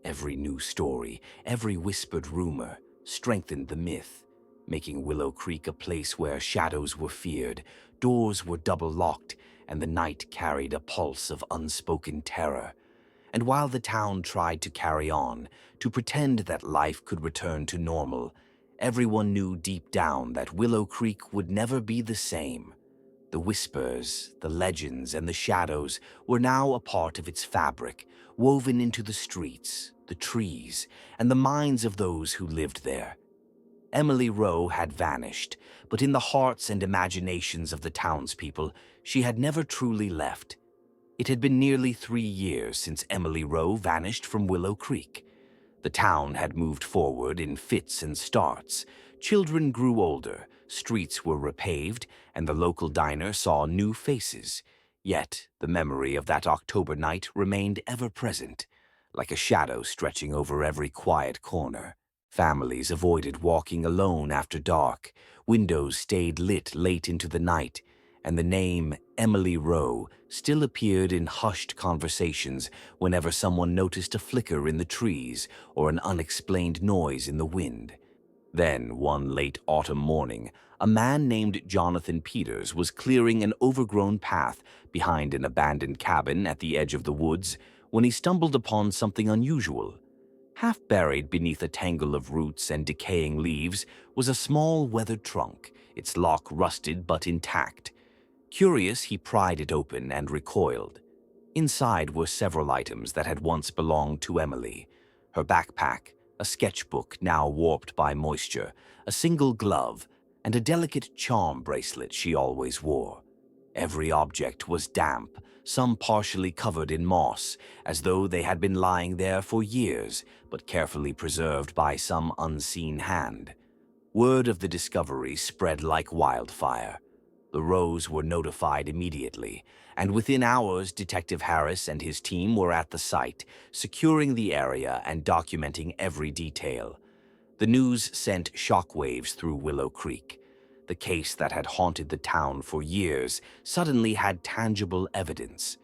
Every new story, every whispered rumor, strengthened the myth, making Willow Creek a place where shadows were feared, doors were double-locked, and the night carried a pulse of unspoken terror. And while the town tried to carry on, to pretend that life could return to normal, everyone knew deep down that Willow Creek would never be the same. The whispers, the legends, and the shadows were now a part of its fabric, woven into the streets, the trees, and the minds of those who lived there. Emily Rowe had vanished, but in the hearts and imaginations of the townspeople, she had never truly left. It had been nearly 3 years since Emily Rowe vanished from Willow Creek. The town had moved forward in fits and starts. Children grew older, streets were repaved, and the local diner saw new faces. Yet the memory of that October night remained ever present, like a shadow stretching over every quiet corner. Families avoided walking alone after dark, windows stayed lit late into the night, and the name Emily Rowe still appeared in hushed conversations whenever someone noticed a flicker in the trees or an unexplained noise in the wind. Then, one late autumn morning, a man named Jonathan Peters was clearing an overgrown path behind an abandoned cabin at the edge of the woods when he stumbled upon something unusual. Half buried beneath a tangle of roots and decaying leaves was a small weathered trunk, its lock rusted but intact. Curious, he pried it open and recoiled. Inside were several items that had once belonged to Emily: her backpack, a sketchbook now warped by moisture, a single glove, and a delicate charm bracelet she always wore. Every object was damp, some partially covered in moss, as though they had been lying there for years, but carefully preserved by some unseen hand. Word of the discovery spread like wildfire. The Rows were notified immediately, and within hours Detective Harris and his team were at the site, securing the area and documenting every detail. The news sent shockwaves through Willow Creek. The case that had haunted the town for years suddenly had tangible evidence.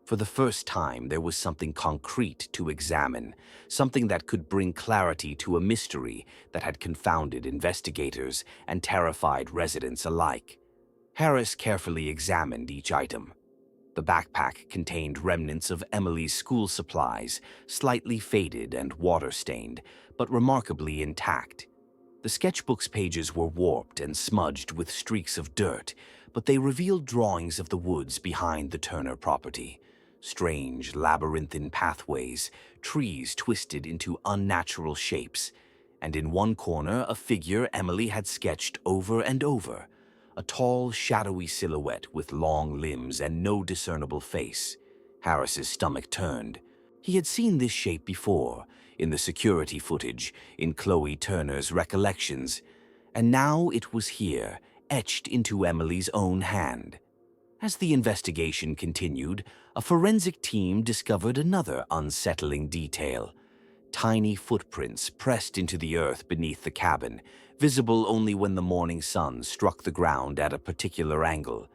For the first time, there was something concrete to examine, something that could bring clarity to a mystery that had confounded investigators and terrified residents alike. Harris carefully examined each item. The backpack contained remnants of Emily's school supplies, slightly faded and water-stained, but remarkably intact. The sketchbook's pages were warped and smudged with streaks of dirt, but they revealed drawings of the woods behind the Turner property. Strange, labyrinthine pathways, trees twisted into unnatural shapes, and in one corner a figure Emily had sketched over and over. A tall, shadowy silhouette with long limbs and no discernible face. Harris's stomach turned. He had seen this shape before, in the security footage, in Chloe Turner's recollections, and now it was here, etched into Emily's own hand. As the investigation continued, a forensic team discovered another unsettling detail. Tiny footprints pressed into the earth beneath the cabin, visible only when the morning sun struck the ground at a particular angle.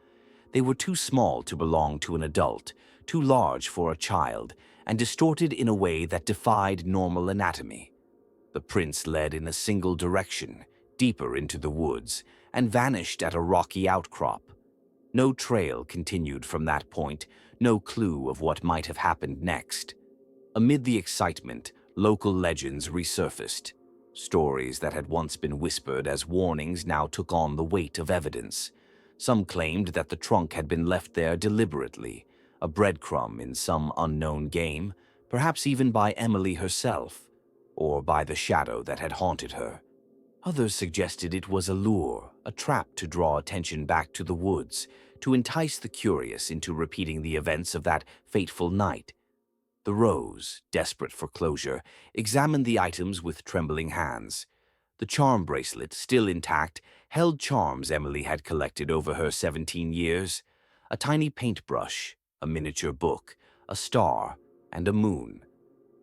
They were too small to belong to an adult, too large for a child, and distorted in a way that defied normal anatomy. The prints led in a single direction, deeper into the woods, and vanished at a rocky outcrop. No trail continued from that point, no clue of what might have happened next. Amid the excitement, local legends resurfaced. Stories that had once been whispered as warnings now took on the weight of evidence. Some claimed that the trunk had been left there deliberately, a breadcrumb in some unknown game, perhaps even by Emily herself, or by the shadow that had haunted her. Others suggested it was a lure, a trap to draw attention back to the woods, to entice the curious into repeating the events of that fateful night. The Rose, desperate for closure, examined the items with trembling hands. The charm bracelet, still intact, held charms Emily had collected over her 17 years. A tiny paintbrush, a miniature book, a star, and a moon.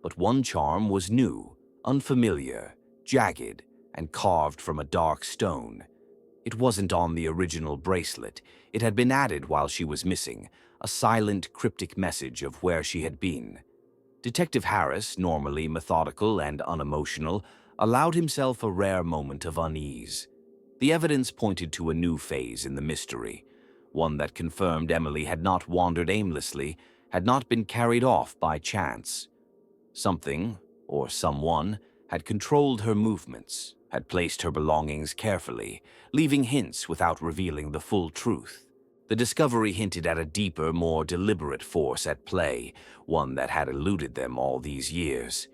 But one charm was new, unfamiliar, jagged, and carved from a dark stone. It wasn't on the original bracelet. It had been added while she was missing, a silent, cryptic message of where she had been. Detective Harris, normally methodical and unemotional, allowed himself a rare moment of unease. The evidence pointed to a new phase in the mystery, one that confirmed Emily had not wandered aimlessly, had not been carried off by chance. Something, or someone, had controlled her movements, had placed her belongings carefully, leaving hints without revealing the full truth. The discovery hinted at a deeper, more deliberate force at play, one that had eluded them all these years.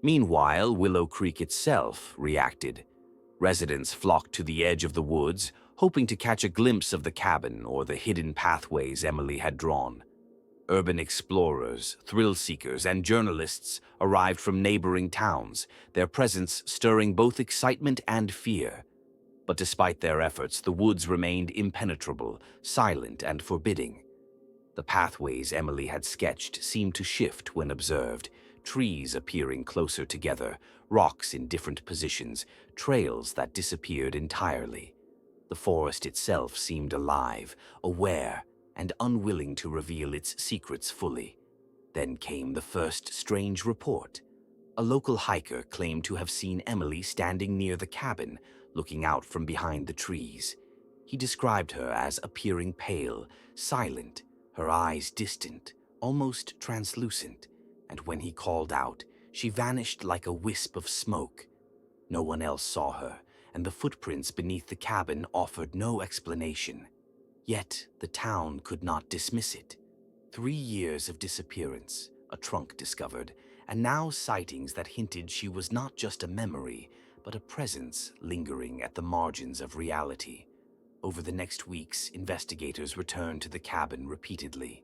Meanwhile, Willow Creek itself reacted. Residents flocked to the edge of the woods, hoping to catch a glimpse of the cabin or the hidden pathways Emily had drawn. Urban explorers, thrill-seekers, and journalists arrived from neighboring towns, their presence stirring both excitement and fear. But despite their efforts, the woods remained impenetrable, silent, and forbidding. The pathways Emily had sketched seemed to shift when observed, trees appearing closer together, rocks in different positions, trails that disappeared entirely. The forest itself seemed alive, aware, and unwilling to reveal its secrets fully. Then came the first strange report. A local hiker claimed to have seen Emily standing near the cabin, looking out from behind the trees. He described her as appearing pale, silent, her eyes distant, almost translucent, and when he called out, she vanished like a wisp of smoke. No one else saw her, and the footprints beneath the cabin offered no explanation. Yet the town could not dismiss it. 3 years of disappearance, a trunk discovered, and now sightings that hinted she was not just a memory, but a presence lingering at the margins of reality. Over the next weeks, investigators returned to the cabin repeatedly.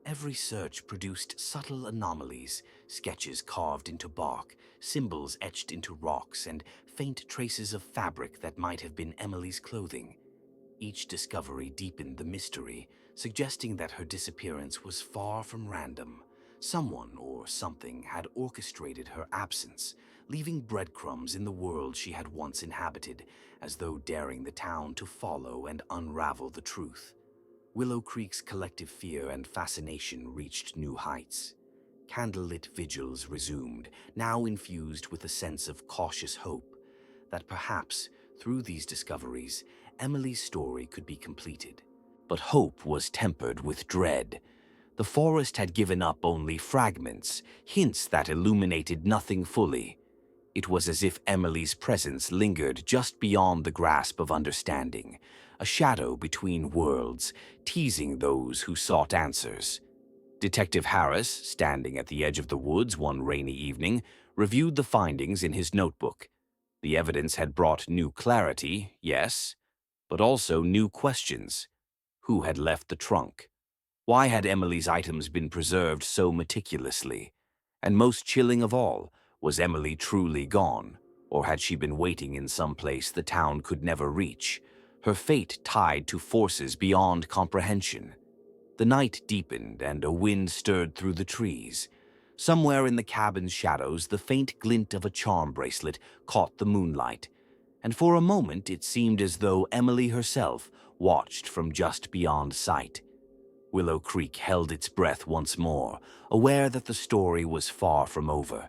Every search produced subtle anomalies, sketches carved into bark, symbols etched into rocks, and faint traces of fabric that might have been Emily's clothing. Each discovery deepened the mystery, suggesting that her disappearance was far from random. Someone or something had orchestrated her absence, leaving breadcrumbs in the world she had once inhabited, as though daring the town to follow and unravel the truth. Willow Creek's collective fear and fascination reached new heights. Candlelit vigils resumed, now infused with a sense of cautious hope that perhaps, through these discoveries, Emily's story could be completed. But hope was tempered with dread. The forest had given up only fragments, hints that illuminated nothing fully. It was as if Emily's presence lingered just beyond the grasp of understanding, a shadow between worlds, teasing those who sought answers. Detective Harris, standing at the edge of the woods one rainy evening, reviewed the findings in his notebook. The evidence had brought new clarity, yes, but also new questions. Who had left the trunk? Why had Emily's items been preserved so meticulously? And most chilling of all, was Emily truly gone, or had she been waiting in some place the town could never reach, her fate tied to forces beyond comprehension? The night deepened and a wind stirred through the trees. Somewhere in the cabin's shadows, the faint glint of a charm bracelet caught the moonlight, and for a moment it seemed as though Emily herself watched from just beyond sight. Willow Creek held its breath once more, aware that the story was far from over.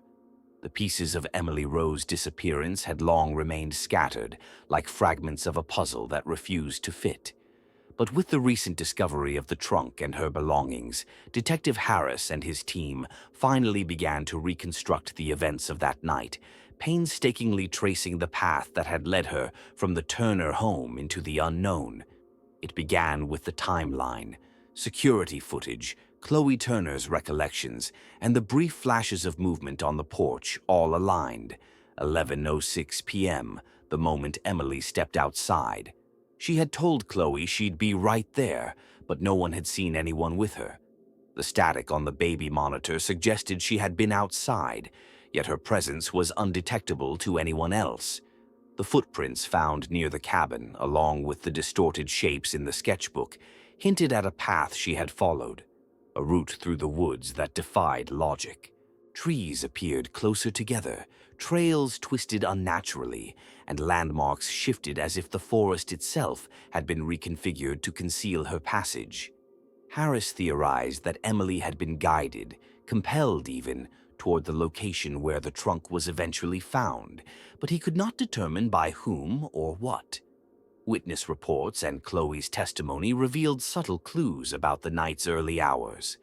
The pieces of Emily Rose's disappearance had long remained scattered, like fragments of a puzzle that refused to fit. But with the recent discovery of the trunk and her belongings, Detective Harris and his team finally began to reconstruct the events of that night, painstakingly tracing the path that had led her from the Turner home into the unknown. It began with the timeline, security footage, Chloe Turner's recollections, and the brief flashes of movement on the porch all aligned. 11:06 p.m., the moment Emily stepped outside. She had told Chloe she'd be right there, but no one had seen anyone with her. The static on the baby monitor suggested she had been outside, yet her presence was undetectable to anyone else. The footprints found near the cabin, along with the distorted shapes in the sketchbook, hinted at a path she had followed, a route through the woods that defied logic. Trees appeared closer together, trails twisted unnaturally, and landmarks shifted as if the forest itself had been reconfigured to conceal her passage. Harris theorized that Emily had been guided, compelled even, toward the location where the trunk was eventually found, but he could not determine by whom or what. Witness reports and Chloe's testimony revealed subtle clues about the night's early hours.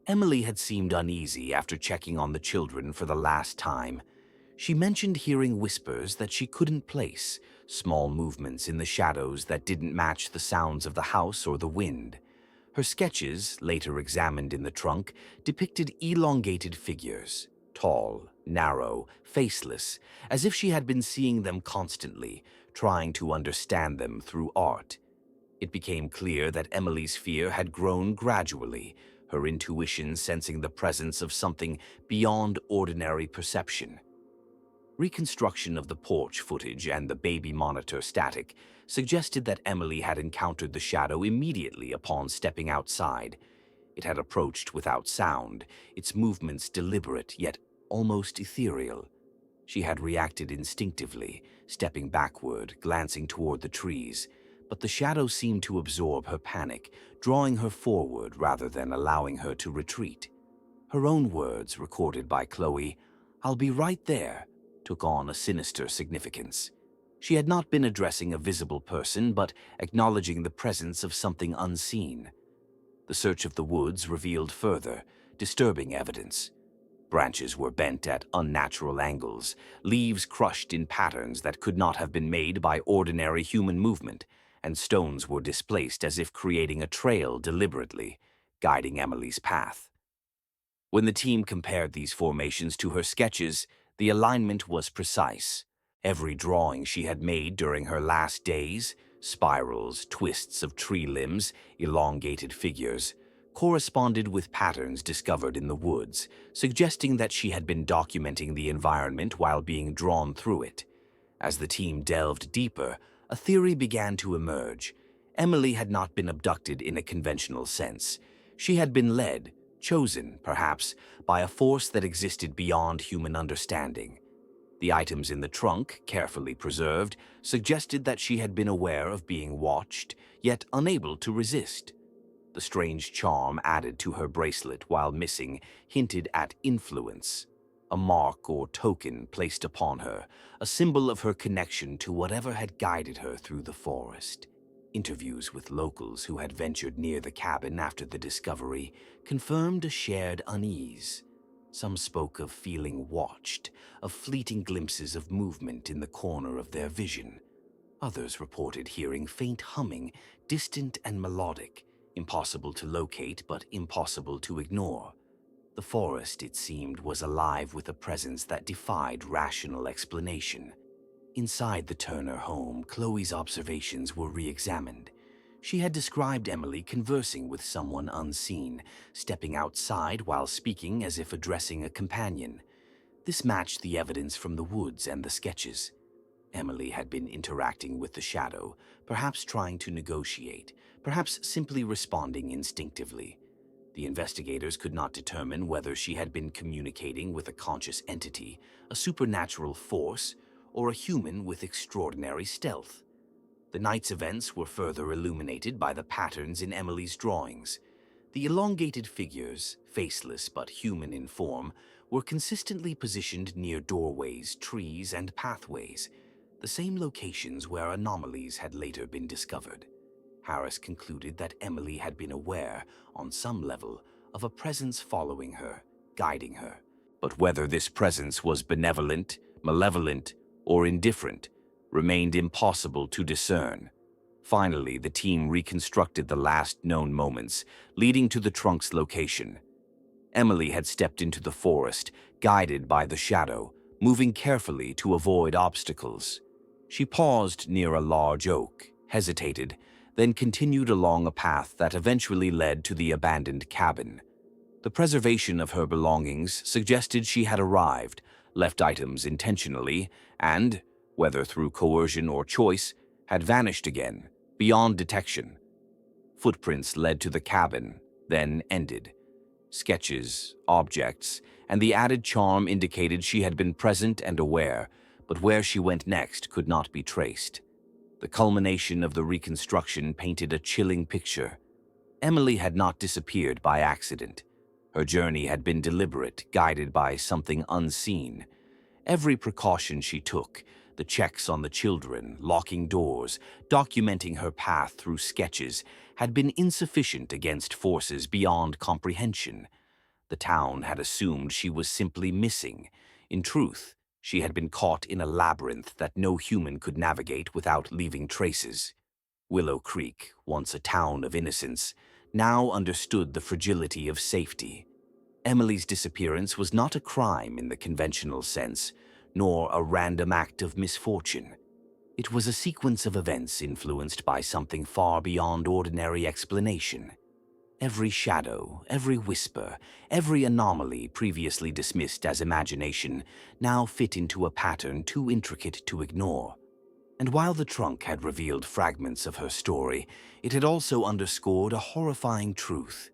Emily had seemed uneasy after checking on the children for the last time. She mentioned hearing whispers that she couldn't place, small movements in the shadows that didn't match the sounds of the house or the wind. Her sketches, later examined in the trunk, depicted elongated figures, tall, narrow, faceless, as if she had been seeing them constantly, trying to understand them through art. It became clear that Emily's fear had grown gradually, her intuition sensing the presence of something beyond ordinary perception. Reconstruction of the porch footage and the baby monitor static suggested that Emily had encountered the shadow immediately upon stepping outside. It had approached without sound, its movements deliberate yet almost ethereal. She had reacted instinctively, stepping backward, glancing toward the trees, but the shadow seemed to absorb her panic, drawing her forward rather than allowing her to retreat. Her own words, recorded by Chloe, "I'll be right there," took on a sinister significance. She had not been addressing a visible person, but acknowledging the presence of something unseen. The search of the woods revealed further, disturbing evidence. Branches were bent at unnatural angles, leaves crushed in patterns that could not have been made by ordinary human movement, and stones were displaced as if creating a trail deliberately, guiding Emily's path. When the team compared these formations to her sketches, the alignment was precise. Every drawing she had made during her last days, spirals, twists of tree limbs, elongated figures, corresponded with patterns discovered in the woods, suggesting that she had been documenting the environment while being drawn through it. As the team delved deeper, a theory began to emerge. Emily had not been abducted in a conventional sense. She had been led, chosen, perhaps, by a force that existed beyond human understanding. The items in the trunk, carefully preserved, suggested that she had been aware of being watched, yet unable to resist. The strange charm added to her bracelet while missing hinted at influence, a mark or token placed upon her, a symbol of her connection to whatever had guided her through the forest. Interviews with locals who had ventured near the cabin after the discovery confirmed a shared unease. Some spoke of feeling watched, of fleeting glimpses of movement in the corner of their vision. Others reported hearing faint humming, distant and melodic, impossible to locate but impossible to ignore. The forest, it seemed, was alive with a presence that defied rational explanation. Inside the Turner home, Chloe's observations were re-examined. She had described Emily conversing with someone unseen, stepping outside while speaking as if addressing a companion. This matched the evidence from the woods and the sketches. Emily had been interacting with the shadow, perhaps trying to negotiate, perhaps simply responding instinctively. The investigators could not determine whether she had been communicating with a conscious entity, a supernatural force, or a human with extraordinary stealth. The night's events were further illuminated by the patterns in Emily's drawings. The elongated figures, faceless but human in form, were consistently positioned near doorways, trees, and pathways, the same locations where anomalies had later been discovered. Harris concluded that Emily had been aware, on some level, of a presence following her, guiding her. But whether this presence was benevolent, malevolent, or indifferent remained impossible to discern. Finally, the team reconstructed the last known moments, leading to the trunk's location. Emily had stepped into the forest, guided by the shadow, moving carefully to avoid obstacles. She paused near a large oak, hesitated, then continued along a path that eventually led to the abandoned cabin. The preservation of her belongings suggested she had arrived, left items intentionally, and, whether through coercion or choice, had vanished again, beyond detection. Footprints led to the cabin, then ended. Sketches, objects, and the added charm indicated she had been present and aware, but where she went next could not be traced. The culmination of the reconstruction painted a chilling picture. Emily had not disappeared by accident. Her journey had been deliberate, guided by something unseen. Every precaution she took, the checks on the children, locking doors, documenting her path through sketches, had been insufficient against forces beyond comprehension. The town had assumed she was simply missing. In truth, she had been caught in a labyrinth that no human could navigate without leaving traces. Willow Creek, once a town of innocence, now understood the fragility of safety. Emily's disappearance was not a crime in the conventional sense, nor a random act of misfortune. It was a sequence of events influenced by something far beyond ordinary explanation. Every shadow, every whisper, every anomaly previously dismissed as imagination now fit into a pattern too intricate to ignore. And while the trunk had revealed fragments of her story, it had also underscored a horrifying truth.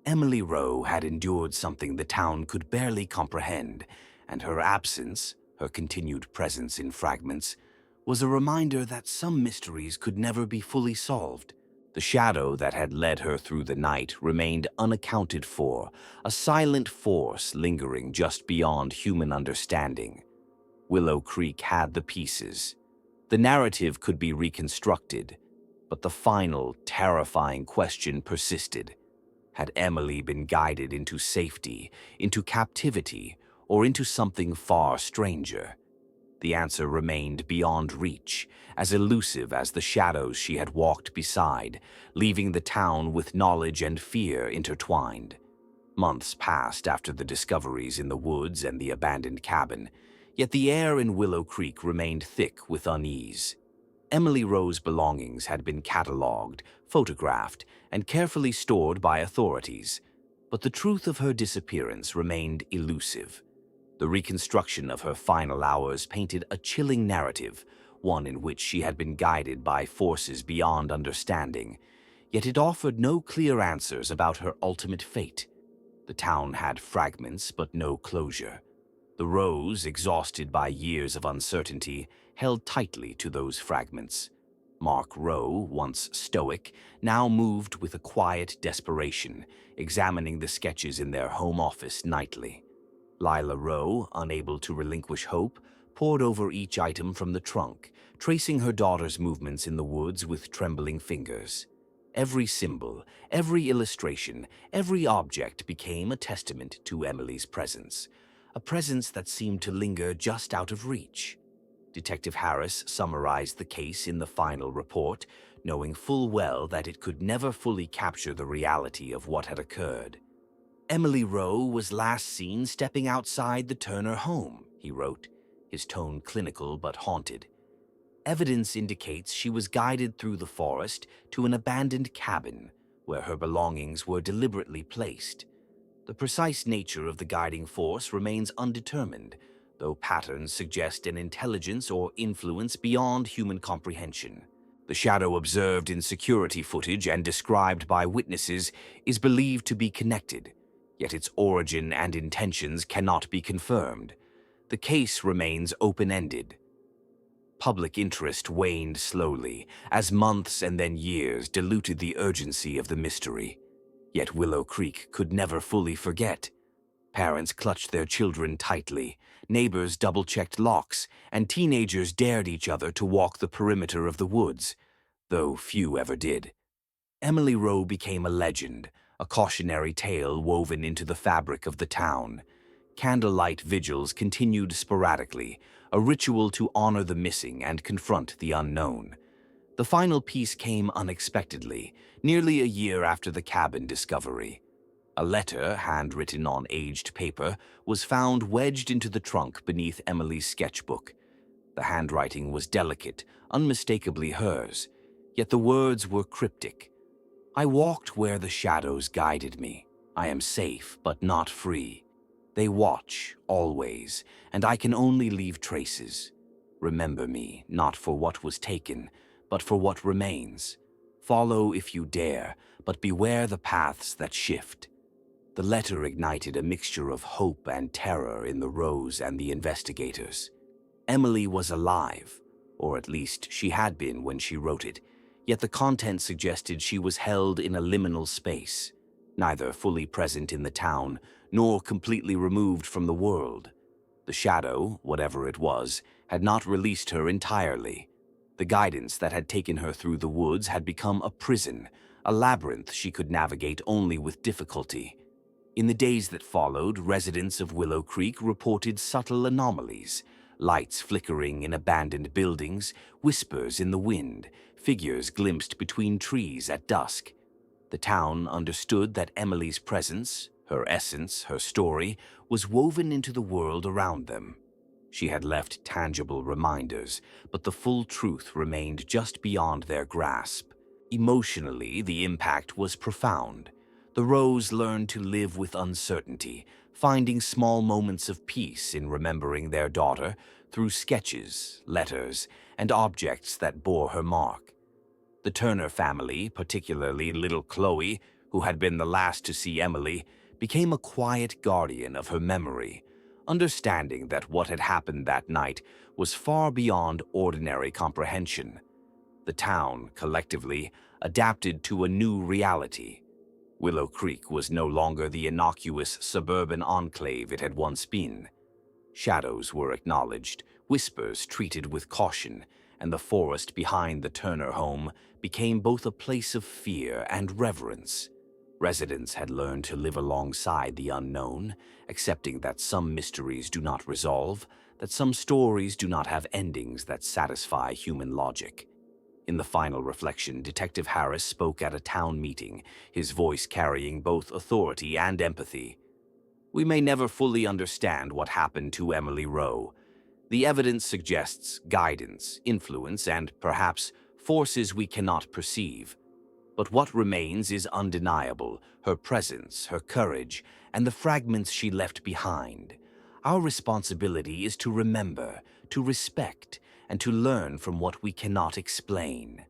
Emily Rowe had endured something the town could barely comprehend, and her absence, her continued presence in fragments, was a reminder that some mysteries could never be fully solved. The shadow that had led her through the night remained unaccounted for, a silent force lingering just beyond human understanding. Willow Creek had the pieces. The narrative could be reconstructed, but the final, terrifying question persisted. Had Emily been guided into safety, into captivity, or into something far stranger? The answer remained beyond reach, as elusive as the shadows she had walked beside, leaving the town with knowledge and fear intertwined. Months passed after the discoveries in the woods and the abandoned cabin, yet the air in Willow Creek remained thick with unease. Emily Rowe's belongings had been catalogued, photographed, and carefully stored by authorities, but the truth of her disappearance remained elusive. The reconstruction of her final hours painted a chilling narrative, one in which she had been guided by forces beyond understanding, yet it offered no clear answers about her ultimate fate. The town had fragments but no closure. The Rows, exhausted by years of uncertainty, held tightly to those fragments. Mark Rowe, once stoic, now moved with a quiet desperation, examining the sketches in their home office nightly. Lila Rowe, unable to relinquish hope, pored over each item from the trunk, tracing her daughter's movements in the woods with trembling fingers. Every symbol, every illustration, every object became a testament to Emily's presence, a presence that seemed to linger just out of reach. Detective Harris summarized the case in the final report, knowing full well that it could never fully capture the reality of what had occurred. Emily Rowe was last seen stepping outside the Turner home, he wrote, his tone clinical but haunted. Evidence indicates she was guided through the forest to an abandoned cabin, where her belongings were deliberately placed. The precise nature of the guiding force remains undetermined, though patterns suggest an intelligence or influence beyond human comprehension. The shadow observed in security footage and described by witnesses is believed to be connected, yet its origin and intentions cannot be confirmed. The case remains open-ended. Public interest waned slowly, as months and then years diluted the urgency of the mystery. Yet Willow Creek could never fully forget. Parents clutched their children tightly, neighbors double-checked locks, and teenagers dared each other to walk the perimeter of the woods, though few ever did. Emily Rowe became a legend, a cautionary tale woven into the fabric of the town. Candlelight vigils continued sporadically, a ritual to honor the missing and confront the unknown. The final piece came unexpectedly, nearly a year after the cabin discovery. A letter, handwritten on aged paper, was found wedged into the trunk beneath Emily's sketchbook. The handwriting was delicate, unmistakably hers, yet the words were cryptic. "I walked where the shadows guided me. I am safe, but not free. They watch, always, and I can only leave traces. Remember me, not for what was taken, but for what remains. Follow if you dare, but beware the paths that shift. The letter ignited a mixture of hope and terror in the Rose and the investigators. Emily was alive, or at least she had been when she wrote it, yet the content suggested she was held in a liminal space, neither fully present in the town nor completely removed from the world. The shadow, whatever it was, had not released her entirely. The guidance that had taken her through the woods had become a prison, a labyrinth she could navigate only with difficulty. In the days that followed, residents of Willow Creek reported subtle anomalies: lights flickering in abandoned buildings, whispers in the wind, figures glimpsed between trees at dusk. The town understood that Emily's presence, her essence, her story, was woven into the world around them. She had left tangible reminders, but the full truth remained just beyond their grasp. Emotionally, the impact was profound. The Rose learned to live with uncertainty, finding small moments of peace in remembering their daughter through sketches, letters, and objects that bore her mark. The Turner family, particularly little Chloe, who had been the last to see Emily, became a quiet guardian of her memory, understanding that what had happened that night was far beyond ordinary comprehension. The town, collectively, adapted to a new reality. Willow Creek was no longer the innocuous suburban enclave it had once been. Shadows were acknowledged, whispers treated with caution, and the forest behind the Turner home became both a place of fear and reverence. Residents had learned to live alongside the unknown, accepting that some mysteries do not resolve, that some stories do not have endings that satisfy human logic. In the final reflection, Detective Harris spoke at a town meeting, his voice carrying both authority and empathy. We may never fully understand what happened to Emily Rowe. The evidence suggests guidance, influence, and perhaps forces we cannot perceive. But what remains is undeniable: her presence, her courage, and the fragments she left behind. Our responsibility is to remember, to respect, and to learn from what we cannot explain.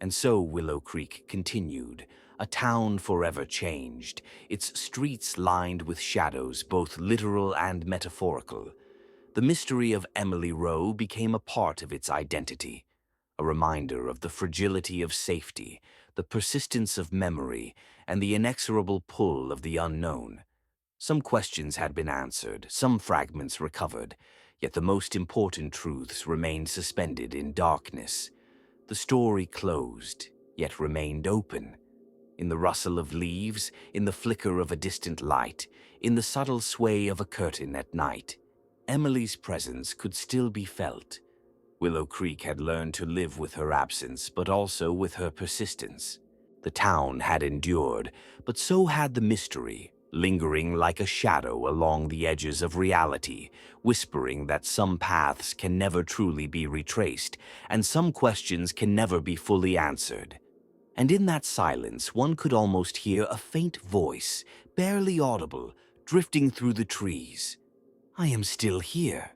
And so Willow Creek continued, a town forever changed, its streets lined with shadows both literal and metaphorical. The mystery of Emily Rowe became a part of its identity, a reminder of the fragility of safety, the persistence of memory, and the inexorable pull of the unknown. Some questions had been answered, some fragments recovered, yet the most important truths remained suspended in darkness. The story closed, yet remained open. In the rustle of leaves, in the flicker of a distant light, in the subtle sway of a curtain at night, Emily's presence could still be felt. Willow Creek had learned to live with her absence, but also with her persistence. The town had endured, but so had the mystery, lingering like a shadow along the edges of reality, whispering that some paths can never truly be retraced, and some questions can never be fully answered. And in that silence, one could almost hear a faint voice, barely audible, drifting through the trees. I am still here.